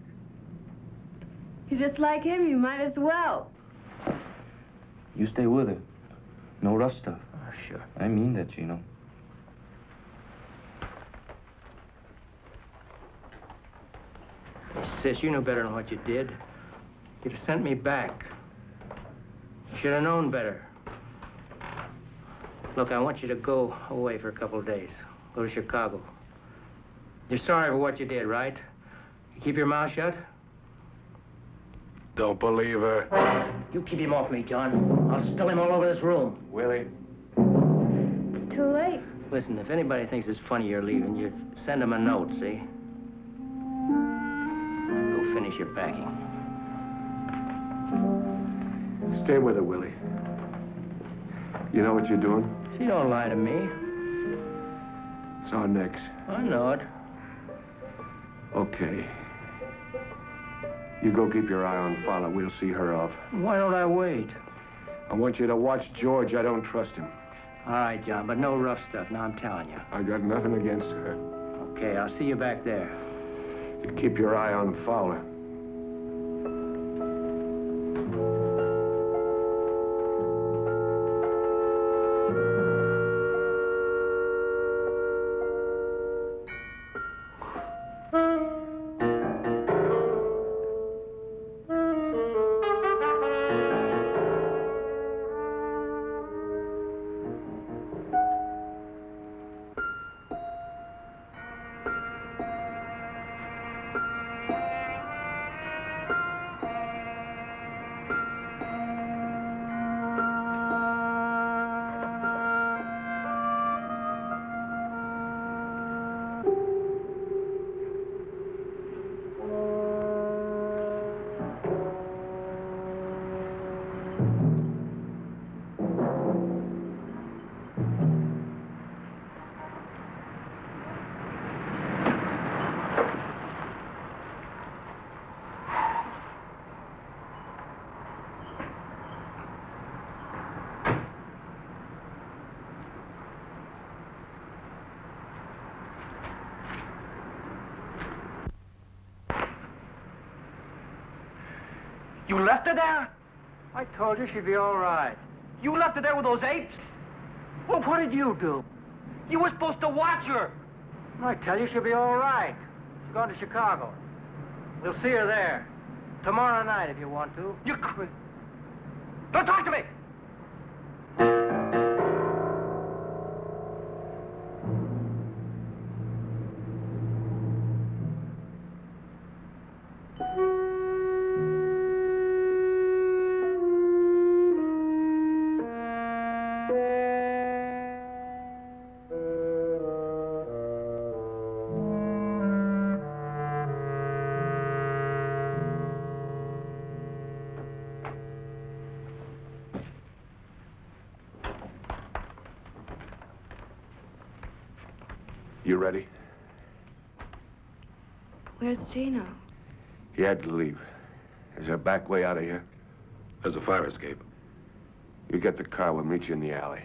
You're just like him. You might as well. You stay with her. No rough stuff. Oh, sure. I mean that, Gino. Sis, you know better than what you did. You'd have sent me back. You should have known better. Look, I want you to go away for a couple of days. Go to Chicago. You're sorry for what you did, right? You keep your mouth shut? Don't believe her. You keep him off me, John. I'll spill him all over this room. Willie? It's too late. Listen, if anybody thinks it's funny you're leaving, you send them a note, see? Go finish your packing. Stay with her, Willie. You know what you're doing? She don't lie to me. It's our necks. I know it. Okay. You go keep your eye on Fowler. We'll see her off. Why don't I wait? I want you to watch George. I don't trust him. All right, John, but no rough stuff. Now I'm telling you. I got nothing against her. Okay, I'll see you back there. You keep your eye on Fowler. You left her there? I told you she'd be all right. You left her there with those apes? Well, what did you do? You were supposed to watch her. I tell you, she'll be all right. She's going to Chicago. We'll see her there. Tomorrow night, if you want to. You quit. Don't talk to me! You ready? Where's Gino? He had to leave. Is there a back way out of here? There's a fire escape. You get the car, we'll meet you in the alley.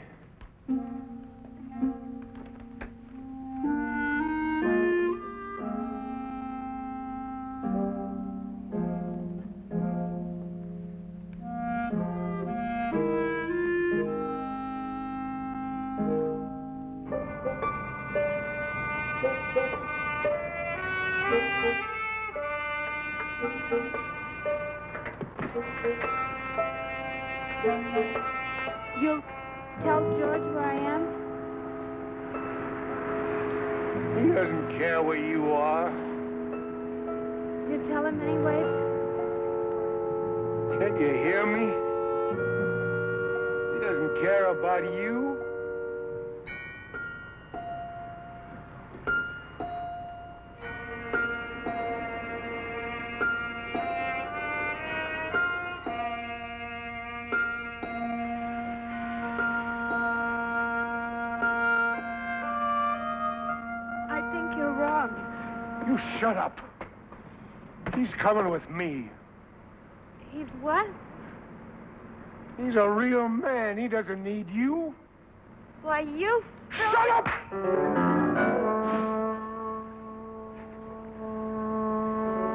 You'll tell George where I am? He doesn't care where you are. You tell him anyway? Can you hear me? He doesn't care about you. You shut up. He's coming with me. He's what? He's a real man. He doesn't need you. Why, you... Shut up!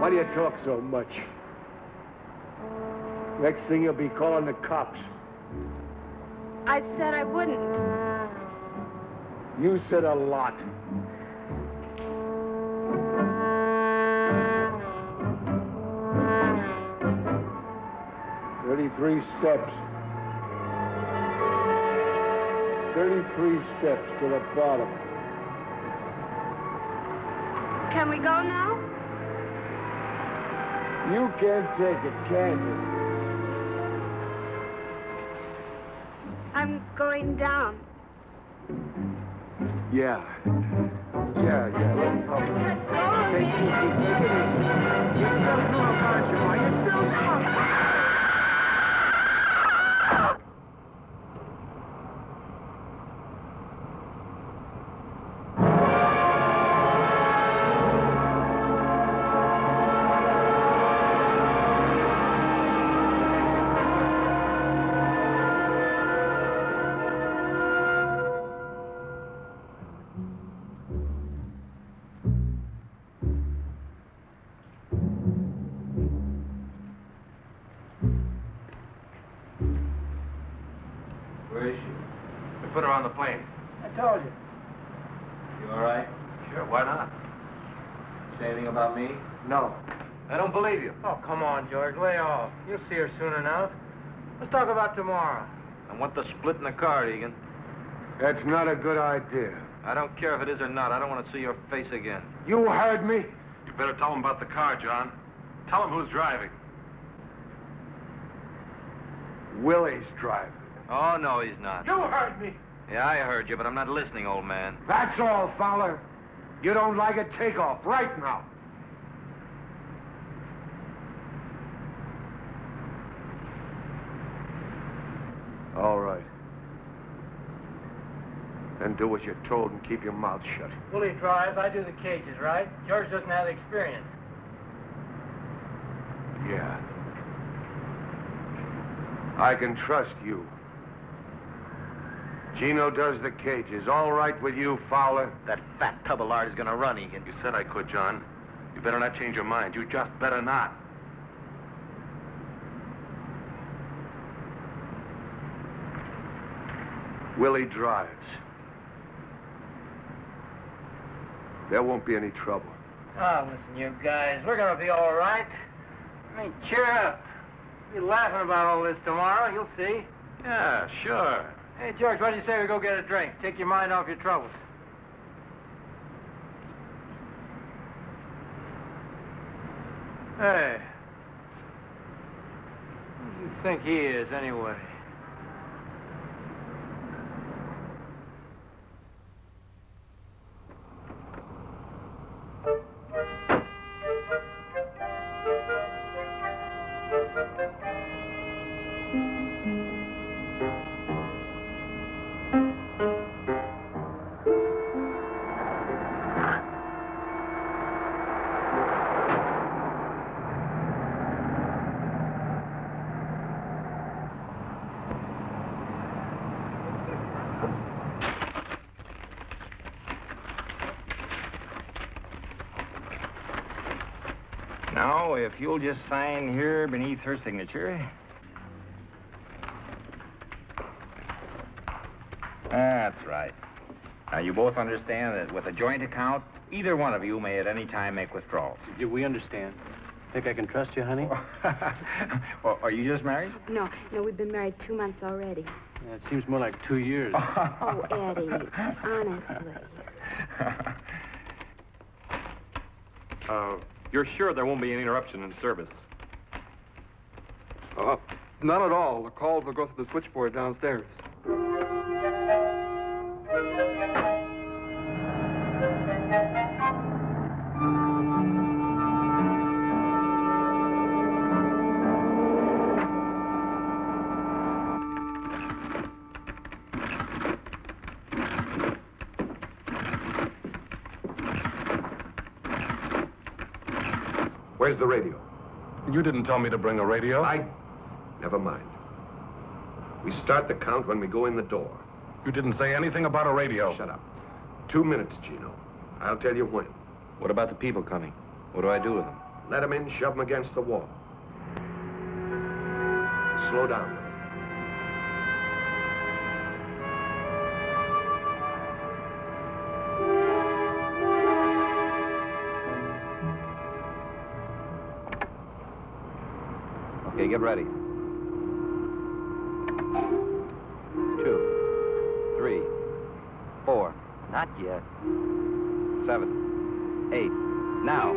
Why do you talk so much? Next thing you'll be calling the cops. I said I wouldn't. You said a lot. Three steps. 33 steps to the bottom. Can we go now? You can't take it, can you? I'm going down. Yeah. Let me help you. Let go of me. Take it easy. You're still drunk, aren't you? You're still drunk. Where is she? We put her on the plane. I told you. You all right? Sure, why not? Say anything about me? No. I don't believe you. Oh, come on, George. Lay off. You'll see her soon enough. Let's talk about tomorrow. I want the split in the car, Egan. That's not a good idea. I don't care if it is or not. I don't want to see your face again. You heard me. You better tell him about the car, John. Tell him who's driving. Willie's driving. Oh, no, he's not. You heard me. Yeah, I heard you, but I'm not listening, old man. That's all, Fowler. You don't like it, take off right now. All right. Then do what you're told and keep your mouth shut. Willie drives, I do the cages, right? George doesn't have the experience. Yeah. I can trust you. Gino does the cages. All right with you, Fowler? That fat tub of lard is going to run, Egan. You said I could, John. You better not change your mind. You just better not. Willie drives. There won't be any trouble. Oh, listen, you guys, we're gonna be all right. I mean, cheer up. We'll be laughing about all this tomorrow, you'll see. Yeah, sure. Hey, George, what do you say we go get a drink? Take your mind off your troubles. Hey. Who do you think he is, anyway? Now, if you'll just sign here beneath her signature. That's right. Now, you both understand that with a joint account, either one of you may at any time make withdrawals. We understand. Think I can trust you, honey? Well, are you just married? No, we've been married 2 months already. Yeah, it seems more like 2 years. Oh, Eddie, honestly. You're sure there won't be any interruption in service? Not at all. The calls will go through the switchboard downstairs. Where's the radio? You didn't tell me to bring a radio. Never mind. We start the count when we go in the door. You didn't say anything about a radio. Shut up. 2 minutes, Gino. I'll tell you when. What about the people coming? What do I do with them? Let them in, shove them against the wall. Slow down. Okay, get ready. 2, 3, 4. Not yet. 7, 8. Now.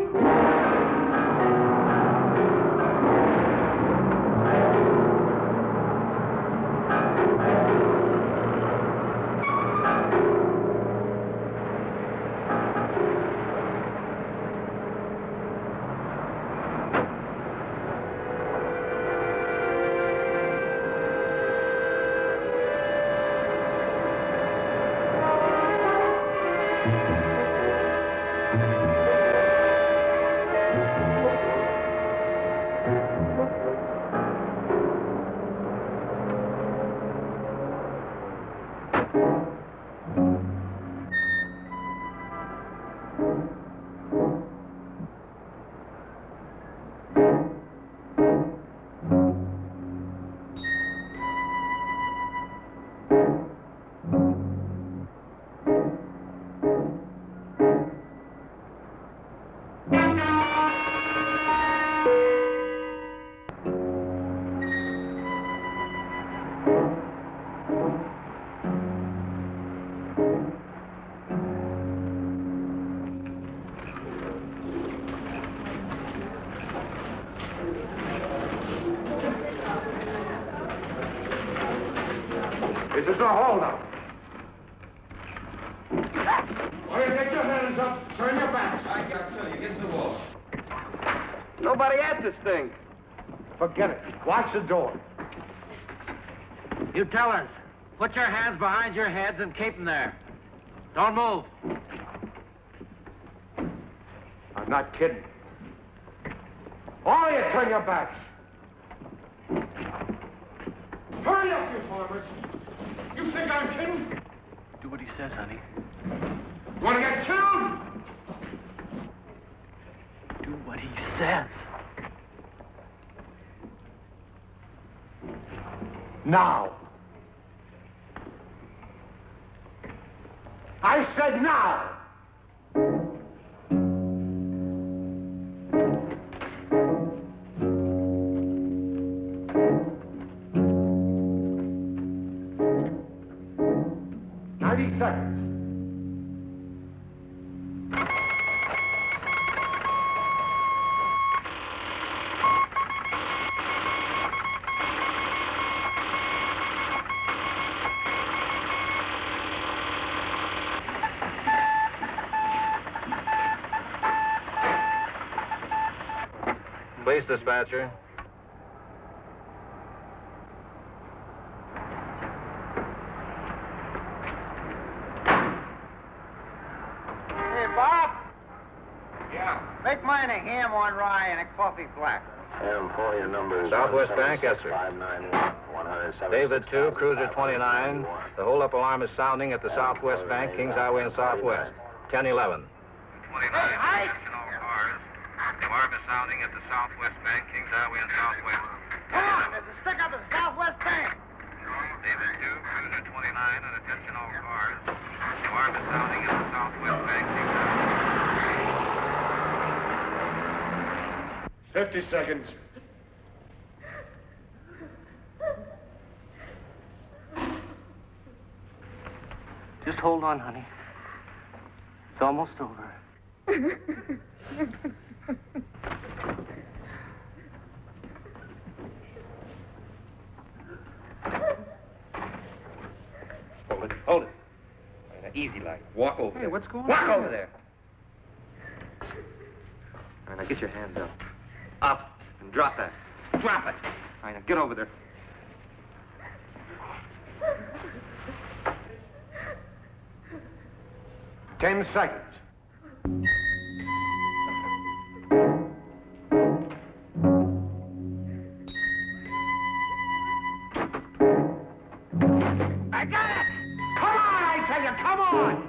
This is a holdup. All right, get your hands up. Turn your backs. I got to. You get to the wall. Nobody at this thing. Forget it. Watch the door. You tellers, put your hands behind your heads and keep them there. Don't move. I'm not kidding. All of you, turn your backs. Hurry up, you farmers. You think I'm kidding? Do what he says, honey. Want to get killed? Do what he says. Now. I said now! 90 seconds. Police dispatcher. Hey, Bob. Yeah. Make mine a ham on rye and a coffee black. And for your numbers. Southwest Bank, yes, sir. 591 David 2, Cruiser 29. The hold-up alarm is sounding at the Southwest Bank, Kings Highway and Southwest. 1011. 29. Hey, Ike! The alarm is sounding at the Southwest Bank, Kings Highway and Southwest. Come on, there's a stick up at the Southwest Bank. David 2, Cruiser 29, and attention all cars. The alarm is sounding at the Southwest Bank, Kings Highway. 50 seconds. Just hold on, honey. It's almost over. Hold it. Easy like. Walk over. Hey, what's going on? Walk over there. All right, now get your hands up. Up. And drop that. Drop it. All right, now get over there. Ten seconds. I got it! Come on, I tell you, come on!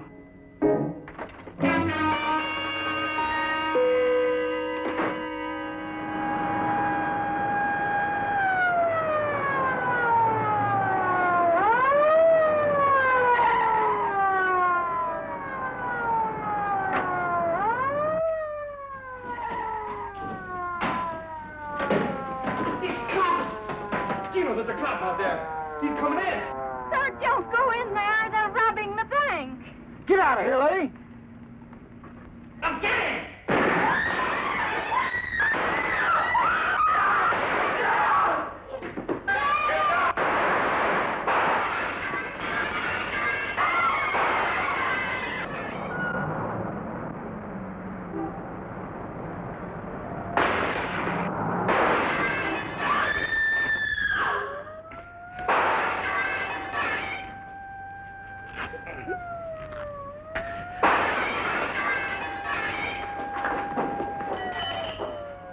There's a cop out there. He's coming in. Sir, don't go in there. They're robbing the bank. Get out of here, lady! I'm getting!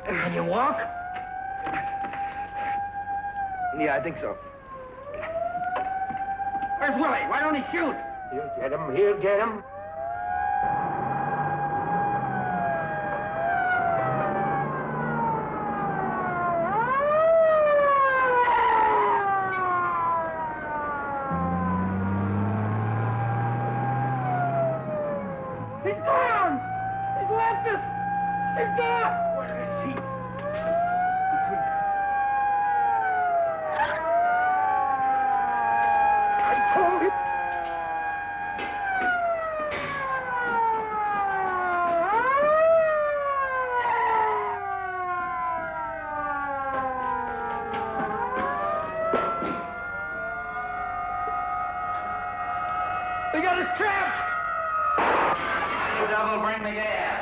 Can you walk? Yeah, I think so. Where's Willie? Why don't he shoot? He'll get him. He'll get him. He's gone! He's left us! He's gone! Where is he? I told him. They got us trapped! You devil, bring the gas.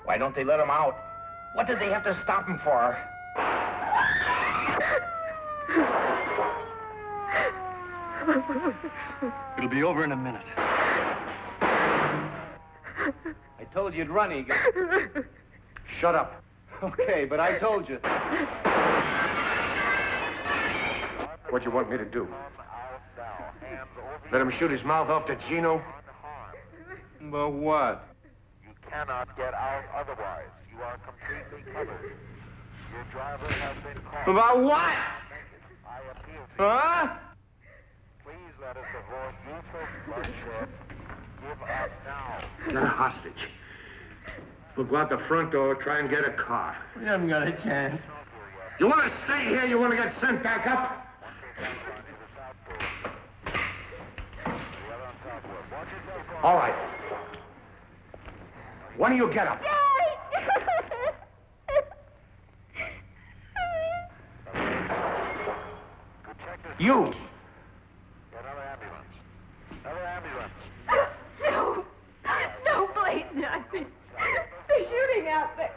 Why don't they let him out? What did they have to stop him for? It'll be over in a minute. I told you you'd run, Egan. Shut up. Okay, but I told you. What do you want me to do? Let him shoot his mouth off to Gino? But what? You cannot get out otherwise. You are completely covered. Your driver has been caught. About what? I appeal to Huh? you. Please let us avoid useless bloodshed. Give up now. Got a hostage. We'll go out the front door, try and get a car. We haven't got a chance. You want to stay here? You want to get sent back up? All right. When do you get up? You! Another ambulance. Another ambulance. No. No, please, not. They're shooting out there.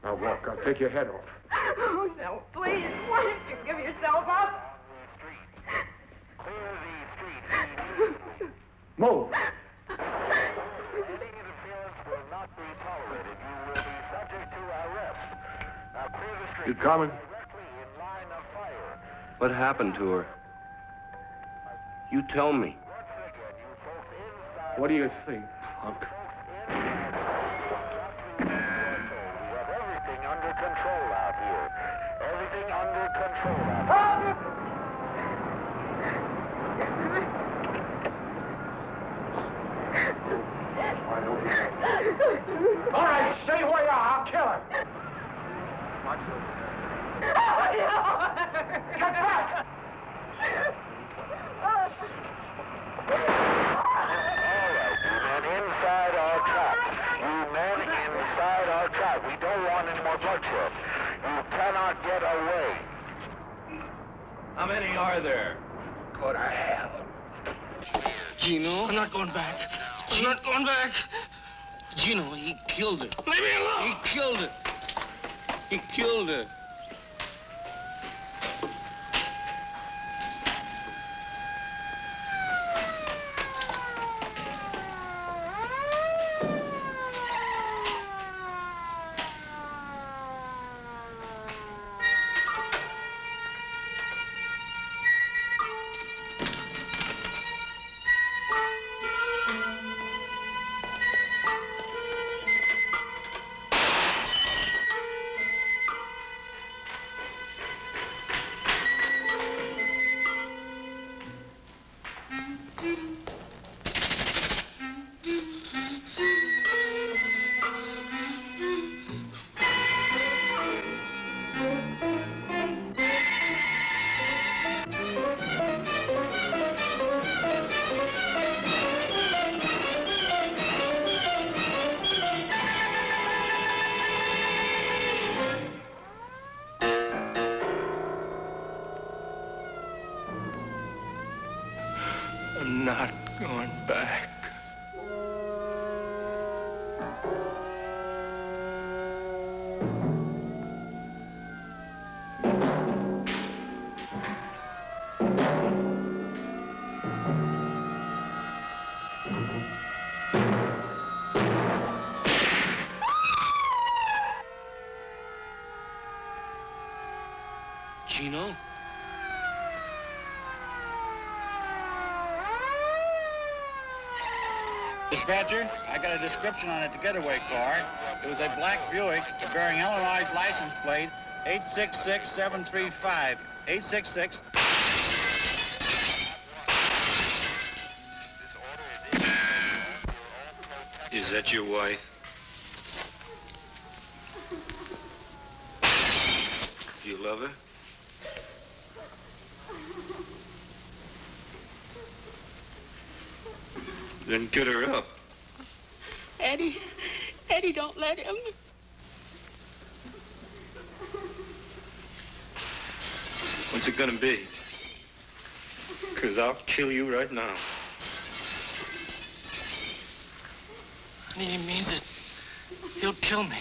Now walk. I'll take your head off. Oh, no, please. Why don't you give yourself up? Clear the street. Move. Any interference will not be tolerated. You will be subject to arrest. Now clear the street. You coming? Directly in line of fire. What happened to her? You tell me. Once again, you folks inside. What do you think, punk? We have everything under control out here. Everything under control out here. All right, stay where you are. I'll kill her. Get back! Inside our trap. You men inside our trap. We don't want any more bloodshed. You cannot get away. How many are there? Go to hell. Gino? I'm not going back. I'm not going back. Gino, he killed her. Leave me alone! He killed her. He killed her. I'm not going back. Gino? Dispatcher, I got a description on a getaway car. It was a black Buick bearing Illinois license plate 866735. 866. Is that your wife? Do you love her? Then get her up. Eddie, don't let him. What's it gonna be? 'Cause I'll kill you right now. Honey, he means it. He'll kill me.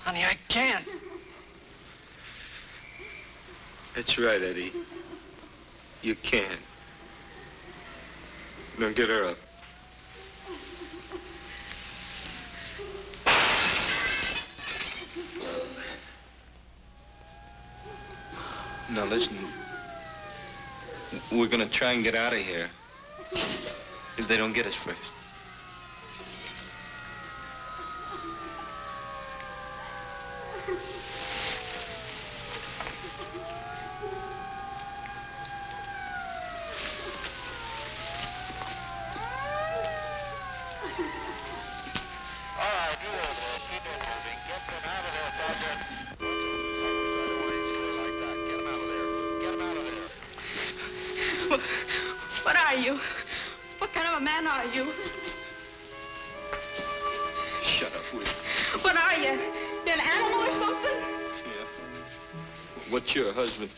Honey, I can't. That's right, Eddie. You can. Now get her up. Now listen. We're gonna try and get out of here. If they don't get us first. What are you? What kind of a man are you? Shut up, will you? What are you? You're an animal or something? Yeah. What's your husband?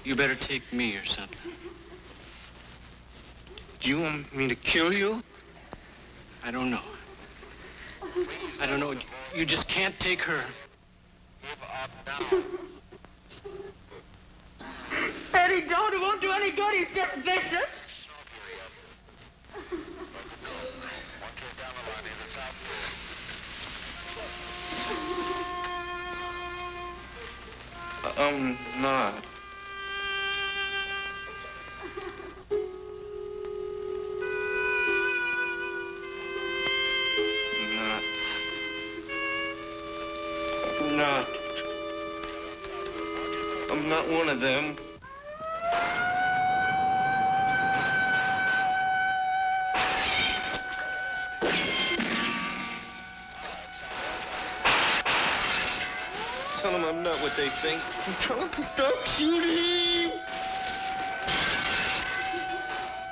You better take me or something. Do you want me to kill you? I don't know. I don't know. You just can't take her. Eddie, don't. It won't do any good. He's just vicious. I'm not. I'm not one of them. Tell them I'm not what they think. Tell them to stop shooting.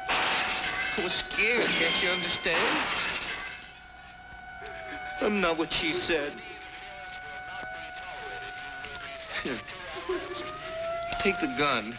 I was scared, can't you understand? I'm not what she said. Here. Take the gun.